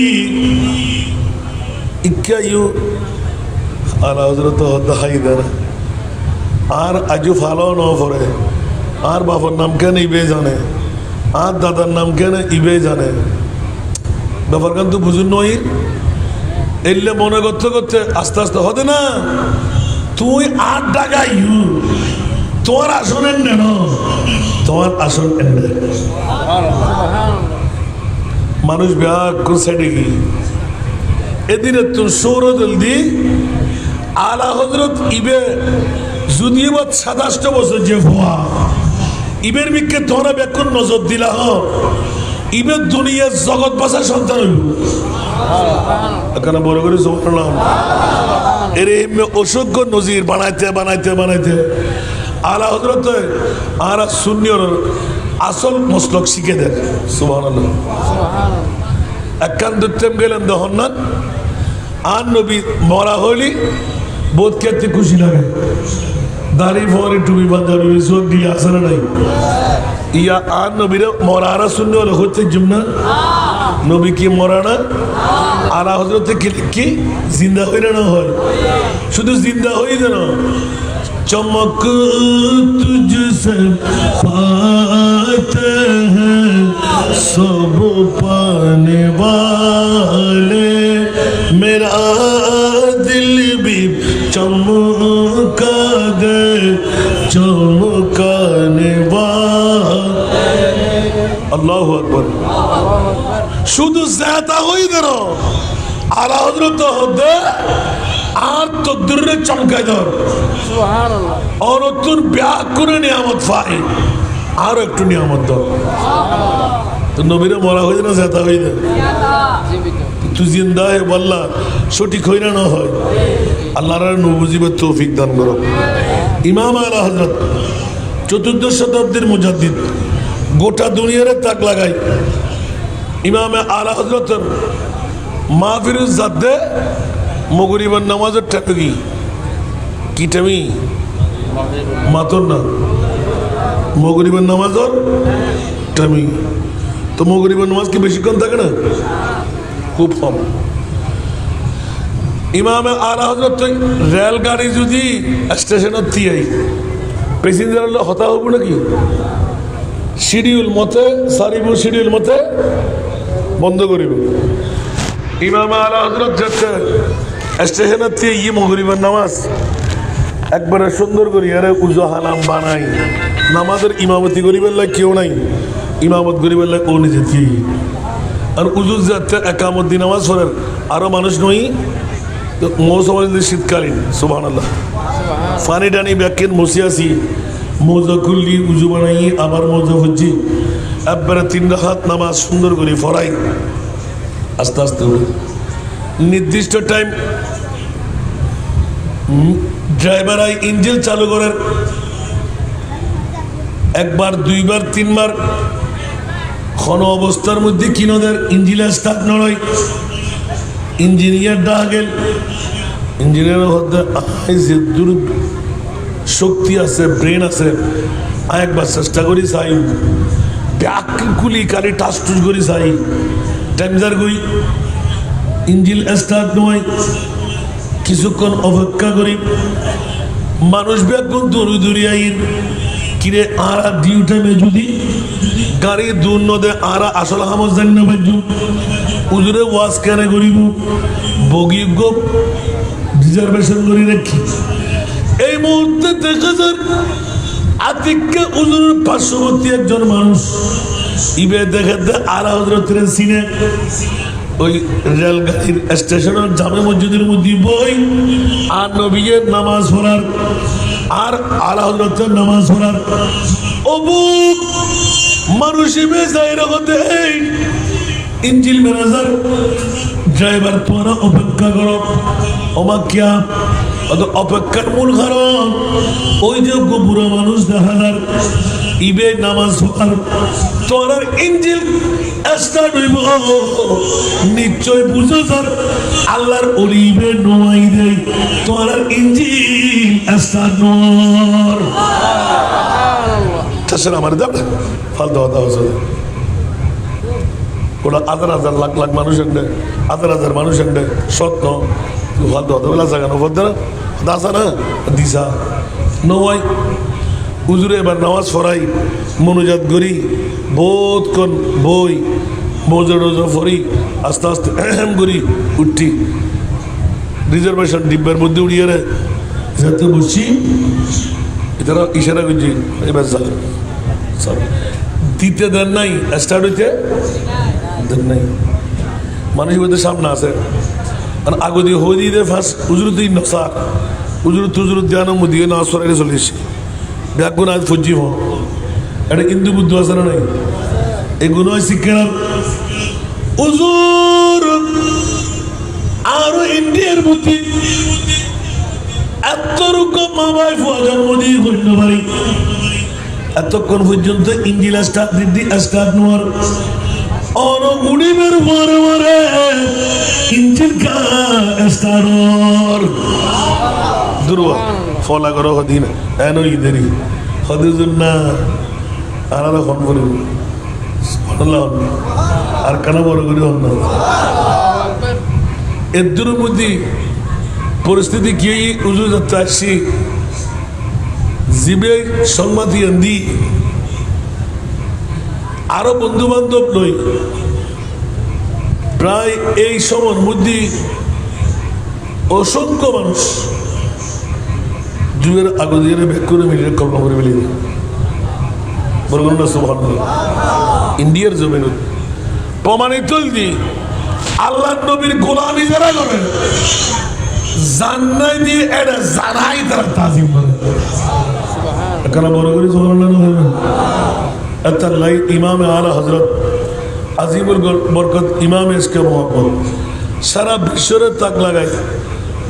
ইকাইও আর হযরত দাহাই দেন আর আজু ফালো ন পড়ে আর বাবার নাম কেন ইবে জানে আর দাদার নাম কেন ইবে জানে ব্যাপার কিন্তু বুঝুন নই এলে মনে করতে করতে আস্তে আস্তে হতে না তুই 8 টাকা ইউ তোমার আসন এনে না তোমার আসন এনে মানুষ ব্যাকুল সাইডে গি এদিনে তুই সৌর জলদি আলা হযরত ইবে যদিও 27 বছর যে ভুয়া ইবের বিকে তোমরা ব্যাকুল নজর দিলা হ ইবে দুনিয়ার জগৎ বাসা সন্তান হইল এখানে বড় করে সুবহানাল্লাহ এর অসংখ্য নজির বানাইতে বানাইতে বানাইতে আলা হযরত আর সুন্নিয়র আসল মসলক শিখে দেন সুবহানাল্লাহ একখান দুটেম গেলেন দহন না আর নবী মরা হইলি বোধ করতে খুশি লাগে দাড়ি ফরে টুপি পাঞ্জাবি সব দিয়ে আসে না নাই ইয়া আর নবীরে মরারা শুনলে হলে হচ্ছে না নবী কি মরা না আলা হজরতে কি জিন্দা হইলে না হয় শুধু জিন্দা হই যেন चमक तुझसे पाते हैं सब पाने वाले मेरा दिल भी चमका दे चमकाने वाले अल्लाहु अकबर শুধু জ্যাদা হই যেন আলা হযরত হদে আর তো দূরে চমকাই ধর আর তোর ব্যাগ করে নিয়ামত পাই আর একটু নিয়ামত ধর তো নবীরে মরা হয়ে না জেতা হয়ে না তুই জিন্দা হে বললা সঠিক হই না হয় আল্লাহর নবুজিবের তৌফিক দান করো ইমাম আলা হযরত চতুর্দশ শতাব্দীর মুজাদ্দিদ গোটা দুনিয়ারে তাক লাগাই ইমাম আলা হযরতের মাহফিরুজ জাদ্দে মগরিবের নামাজের টাইমে কি টাইমে মাতর না মগরিবের নামাজের টাইমে তো মগরিবের নামাজ কি বেশিক্ষণ থাকে না খুব কম ইমামে আলা হযরত রেলগাড়ি যদি স্টেশনের থিয়াই প্যাসেঞ্জার হতা হবো নাকি শিডিউল মতে সারিব শিডিউল মতে বন্ধ করিব ইমাম আলা হযরত যাচ্ছে স্টেশনের থেকে ই মগরিবের নামাজ একবারে সুন্দর করি আরে উজু হালাম বানাই নামাজের ইমামতি গরিবের লাগ কেউ নাই ইমামত গরিবের লাগ ও নিজে দিয়ে আর উজু যাচ্ছে একামত নামাজ পড়েন আরো মানুষ নই তো মৌসুম শীতকালীন সুবহানাল্লাহ ফানি টানি ব্যাকেন মসিয়াসি মৌজা খুললি উজু বানাই আবার মৌজা হচ্ছি একবারে 3 রাকাত নামাজ সুন্দর করে ফরাই আস্তে আস্তে নির্দিষ্ট টাইম ড্রাইভার আই ইঞ্জিন চালু করেন একবার দুইবার তিনবার কোন অবস্থার মধ্যে কিনোদের ইঞ্জিনের স্টার্ট নড়াই ইঞ্জিনিয়ার ডাকেন ইঞ্জিনিয়ার হতে দূর শক্তি আছে ব্রেন আছে একবার চেষ্টা করি চাই ব্যাক কুলি কালি টাস টুস করি চাই টাইমজার গই ইঞ্জিন স্টার্ট নয় কিছুক্ষণ অপেক্ষা করি মানুষ ব্যাকুল দৌড়ি দৌড়ি আইন কিরে আরা ডিউ টাইমে যদি গাড়ি দূর নদে আরা আসল হামজ জানি না বাজু উজুরে ওয়াশ কেনে করিব বগি গোপ রিজার্ভেশন করে রাখি এই মুহূর্তে দেখা যান আতিককে উজুরের পার্শ্ববর্তী একজন মানুষ ইবে দেখে আলা হযরতের সিনে ওই রেলগাড়ির স্টেশনের জামে মসজিদের মধ্যে বই আর নবীর নামাজ পড়ার আর আলা হযরতের নামাজ পড়ার অবুক মানুষ ইবে যাই রাখতে ইঞ্জিল ম্যানেজার ড্রাইভার তোরা অপেক্ষা করো ওমা কিয়া অপেক্ষার মূল কারণ ওই যে বুড়ো মানুষ দেখানার ইবে নামাজ পড়ার তোরার ইঞ্জিল স্টার্ট হইব নিশ্চয় বুঝো স্যার আল্লাহর অলিবে নোয়াই দেয় তোরার ইঞ্জিল স্টার্ট নর তাছাড়া আমার দাম ফালতু কথা হচ্ছে ওরা 1000 লাখ লাখ মানুষ এনে 1000 মানুষ এনে সত্য ফালতু কথা বলা জায়গা না বলতে দাসা না দিশা নয় হুজুরে এবার নামাজ পড়াই মনোজাত করি বোধ কন বই মৌজা টোজা ফরি আস্তে আস্তে করি উঠি রিজার্ভেশন ডিব্বার মধ্যে উড়িয়ে রে যাতে বসছি এটারা ইশারা করছি এবার যা দিতে দেন নাই স্টার্ট হইতে দেন নাই মানুষ বলতে সামনে আছে আর আগে দিয়ে হয়ে দিয়ে দেয় ফার্স্ট উজুর তুই নসার উজুর তুজুর দেওয়ানো মুদিকে নামাজ পড়াইলে চলে এসছি ব্যাগুন আজ ফজি হ এটা হিন্দু বুদ্ধ আছে না নাই এগুলো শিক্ষার উজুর আরো ইন্ডিয়ার বুদ্ধি এত রকম মা ভাই ফুয়া জন্ম দিয়ে করতে পারি এতক্ষণ পর্যন্ত ইঞ্জিলা স্টার্ট দিদি স্টার্ট নোয়ার অন উড়িবের মারে মারে ইঞ্জিন কা স্টার্ট দুর্বা ফলা করো হদিন এন ঈদেরই হদিজুন না আর ফোন করি আর কেন বড় করি হন না এর মধ্যে পরিস্থিতি কি উজু যাত্রা আসছি জীবে সম্মাতি আন্দি আরো বন্ধু বান্ধব নই প্রায় এই সময়ের মধ্যে অসংখ্য মানুষ যুগের আগে দিয়ে ব্যাক করে মিলিয়ে কল্পনা করে মিলিয়ে বলবেন না সুবহানাল্লাহ ইন্ডিয়ার জমিন প্রমাণিত দি আল্লাহ নবীর গোলামি যারা করেন জান্নাই দিয়ে এটা জানাই তারা তাজিম করে এখানে বড় করে সুবহানাল্লাহ হবেন আল্লাহ ইমাম আলা হযরত আজিমুল বরকত ইমাম এসকে মোহাম্মদ সারা বিশ্বের তাক লাগায়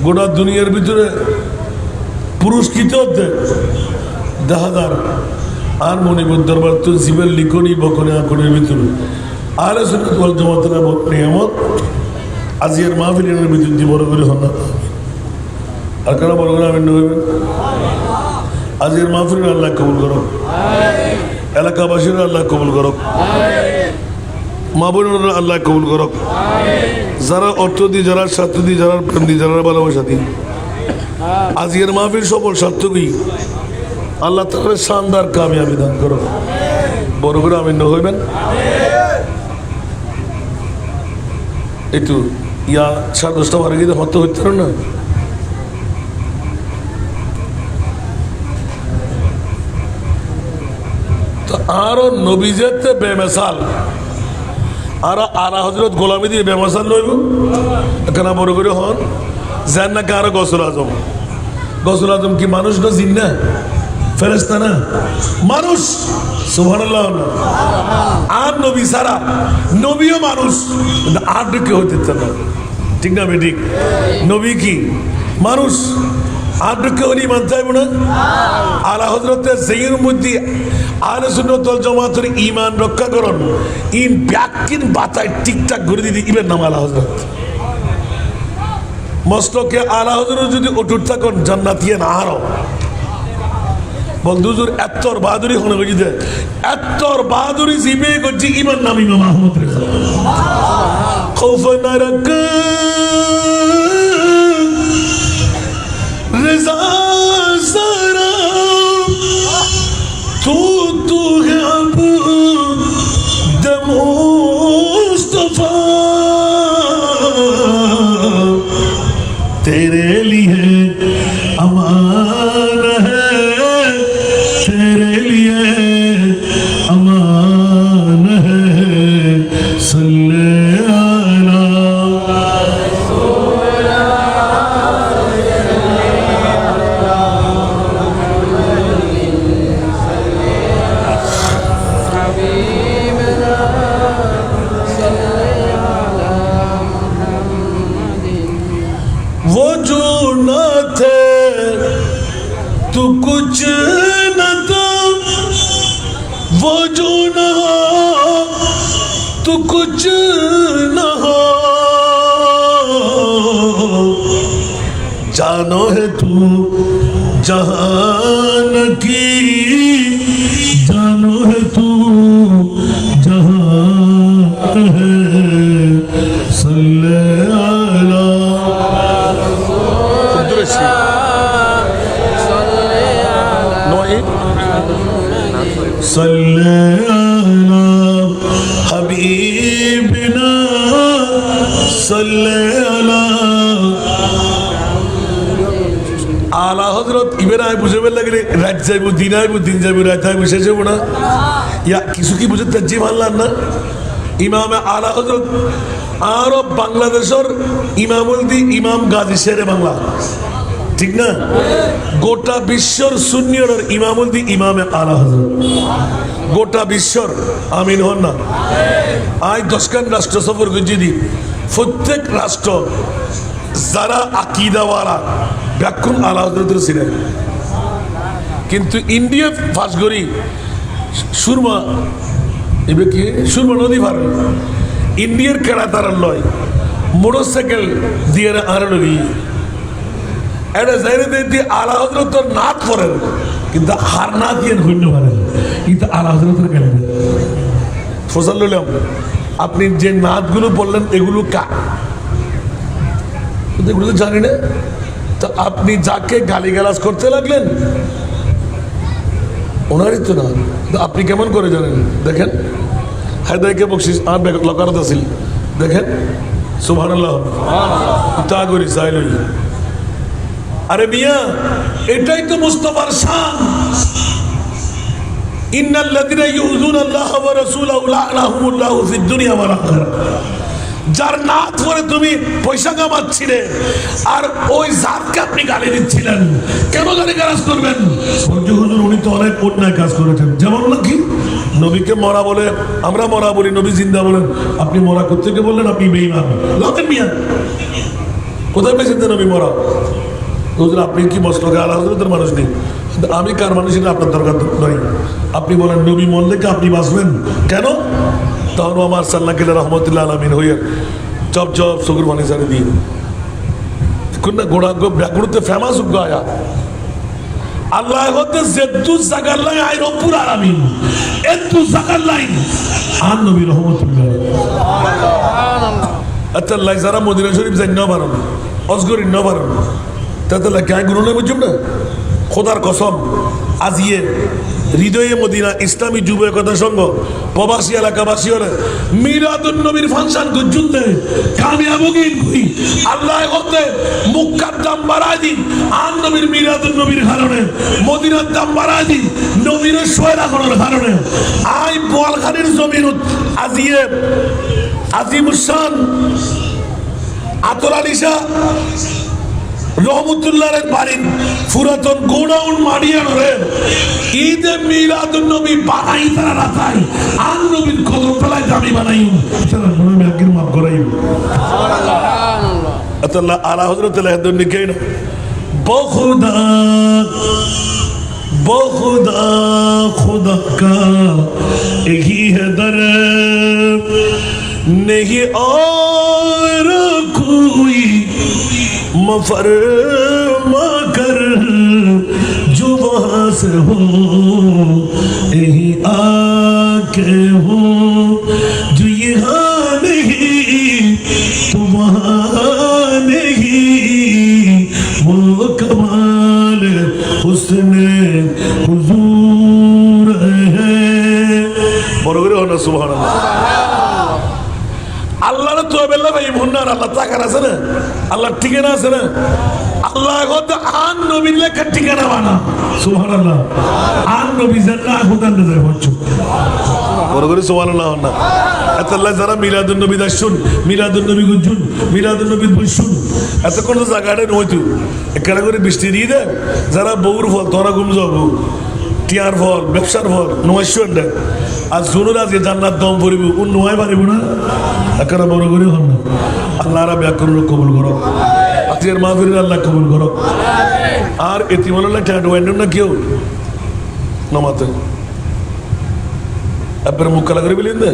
গোটা দুনিয়ার ভিতরে পুরস্কৃত হতে দেখা যার আর মণিপুর দরবার তো জীবের লিখনি বকনে আকনের ভিতরে আর সুন্নাত জমাতের নিয়ামত আজিয়ার মাহফিলের ভিতর দিয়ে বড় করে হন না আর কেন বড় করে আমিন হইবেন আজিয়ার মাহফিলের আল্লাহ কবুল করো এলাকাবাসীর আল্লাহ কবুল করো মা বোনেরা আল্লাহ কবুল করো যারা অর্থ দিয়ে যারা স্বার্থ দিয়ে যারা প্রেম দিয়ে যারা ভালোবাসা দিয়ে আজকের মাহফিল সফল সার্থকই আল্লাহ তাআলা শানদার কামিয়াবি দান করো বড় করে আমিন হইবেন একটু ইয়া 10:30 বারে গিয়ে হতে হইতে না তো আরো নবীজেতে বেমিসাল আর আলা হযরত গোলামি দিয়ে বেমিসাল লইব এখানে বড় করে হন জান না কারো গসল আজম কি মানুষ না জিন না ফেরেশতা না মানুষ সুবহানাল্লাহ আর নবী সারা নবীও মানুষ আর কেউ হইতে না ঠিক না বেঠিক নবী কি মানুষ আর কেউ ইমান চাইব না আলা হযরতের সেইয়ের মধ্যে আহলে সুন্নাত ওয়াল জামাতের ঈমান রক্ষা করুন ইন ব্যাকিন বাতায় ঠিকঠাক করে দিদি ইবেন নাম আলা হযরত মস্তকে আলা হযরত যদি অটুট থাকুন জান্নাতিয়া না আরো বলদুজুর এত্তর বাহাদুরি হনে গজি দে এত্তর বাহাদুরি জিবে গজি ইমান নাম ইমাম আহমদ রেজা খৌফ নারক রেজা সারা তু হে আব দে মুস্তাফা तेरे लिए अमान है तेरे लिए अमान है सल्ले अला वो जो न थे तो कुछ न था वो जो न हो तो कुछ न हो जानो है तू जहान की जानो है तू जहान है सल्ले अला सल्ले अला हबीबिना सल्ले अला আলা হযরত ইবেরাই বুঝে লাগলে রাত যাইব দিন আইব দিন যাইব রাত আইব শেষ হইব না ইয়া কিছু কি বুঝে তাজি মানলাম না ইমামে আলা হযরত আরব বাংলাদেশের ইমামুল দি ইমাম গাজী শেরে বাংলা ঠিক না গোটা বিশ্বর সুন্নিয়র ইমামুল দি ইমামে আলা হযরত গোটা বিশ্বর আমিন হন না আজ 10খান রাষ্ট্র সফর করছি দি প্রত্যেক রাষ্ট্র যারা আকীদাওয়ালা ব্যাকুল আলা হযরতের ছিলেন কিন্তু ইন্ডিয়া ফার্স্ট করি সুরমা এবে কি সুরমা নদী পার ইন্ডিয়ার কেড়া তার লয় মোটরসাইকেল দিয়ে আর লগি এটা জাইরে দিয়ে আলা হজরত তো নাত করেন কিন্তু হার না দিয়ে হইতে পারেন কিন্তু আলা হজরতের কেন ফসল লইলাম আপনি যে নাতগুলো বললেন এগুলো কার এগুলো তো জানি না তো আপনি যাকে গালিগালাজ করতে লাগলেন ওনারই তো না তো আপনি কেমন করে জানেন দেখেন হায়দাইকে বকশিস আমার লকারত আছিল দেখেন সুবহানাল্লাহ তা করি চাইল আরে মিয়া এটাই তো মুস্তাফার শান ইন্নাল্লাযিনা ইউযুনাল্লাহ ওয়া রাসূলাহু লা'নাহুমুল্লাহু ফিদ দুনিয়া ওয়াল আখিরাহ যার নাত করে তুমি পয়সা কামাচ্ছিলে আর ওই জাতকে আপনি গালি দিচ্ছিলেন কেন গালিগালাজ করবেন হুজুর উনি তো অনেক অন্যায় কাজ করেছেন যেমন নাকি নবীকে মরা বলে আমরা মরা বলি নবী জিন্দা বলেন আপনি মরা কোত্থেকে বললেন আপনি বেঈমান লাগেন মিয়া কোথায় পেয়েছেন নবী মরা হুজুর আপনি কি মসলকে আলা হযরতের মানুষ নেই আমি কার মানুষ এটা আপনার দরকার নয় আপনি বলেন নবী মরলে কি আপনি বাঁচবেন কেন তখন আমার সাল্লাহ কেলে রহমতুল্লাহ আলমিন হইয়া চপ চপ চকুর পানি সারি দিয়ে কোন না গোড়া ব্যাকুড়তে ফেমাস গায়া আল্লাহ হতে জেদ্দু জাগাল্লাই আই রব্বুল আলামিন এদ্দু জাগাল্লাই আর নবী রহমতুল্লাহ আচ্ছা আল্লাহ যারা মদিনা শরীফ যাই না পারেন অজগরি না পারেন তাতে গায়ে গুরু নেই বুঝুন না খোদার কসম আজিয়ে হৃদয়ে মদিনা ইসলামী যুব একতা সংঘ প্রবাসী এলাকাবাসী হলে মিলাদুন নবীর ফাংশন গুজুন দে কামিয়াব গিন কই আল্লাহ হতে মুক্কার দাম বাড়ায় দিন আর নবীর মিলাদুন নবীর কারণে মদিনার দাম বাড়ায় দিন নবীর শোয় রাখানোর কারণে আই বোয়ালখালীর জমিন আজিয়ে আজিমুসান আতর আলী শাহ রহমতুল্লাহের বাড়ির পুরাতন গোডাউন মারিয়ানরে ঈদে মিলাদুন নবী বানাই তারা রাখাই আর নবীর কদম তলায় দামি বানাই তারা মনে মেয়াকির মাফ করাই আল্লাহ আলা হযরত আলাইহিদ নিকেন বহুদা बहुदा खुदा का यही है दर नहीं और कोई मफरमा कर जो वहाँ से हो यही आके हो जो यहाँ नहीं तो वहाँ नहीं वो कमाल हुस्ने हुजूर है বড় করে হলো সুবহানাল্লাহ আল্লাহর তোবেল্লা ভাই মুন্নার আল্লাহ তাকার আছে না আল্লাহর ঠিকানা আছে না আল্লাহ কত আন নবীর লেখা ঠিকানা বানা সুবহানাল্লাহ আন নবী জান্নাহ খুদান নজর হচ্ছে বড় করে সুবহানাল্লাহ না এত আল্লাহ যারা মিলাদুন নবী দাসুন মিলাদুন নবী গুজুন মিলাদুন নবী বসুন এত কোন জায়গাটা নয়তো একটা করে বৃষ্টি দিয়ে দেয় যারা বউর ফল তোরা ঘুম যাবো টিয়ার ফল ব্যবসার ফল নয়শন দেয় আর শুনুন আজকে জান্নাত দম পড়িব কোন নয় পারিব না একেবারে বড় করে হন না আল্লাহরা ব্যাকরণ কবুল করো আজকের মাহফিল আল্লাহ কবুল করো আর এতিমাল্লাহ ঠ্যাট ওয়েন্ড না কেউ নমাতে আপনার মুখ কালা করে বলেন দে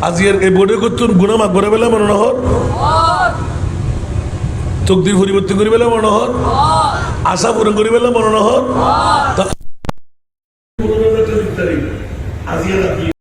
আজকের এই বোর্ডে করতুন গুণা মাক করে বেলা মনে হর তকদির পরিবর্তন করে বেলা মনে হর আশা পূরণ করে বেলা মনে হর আজিয়ে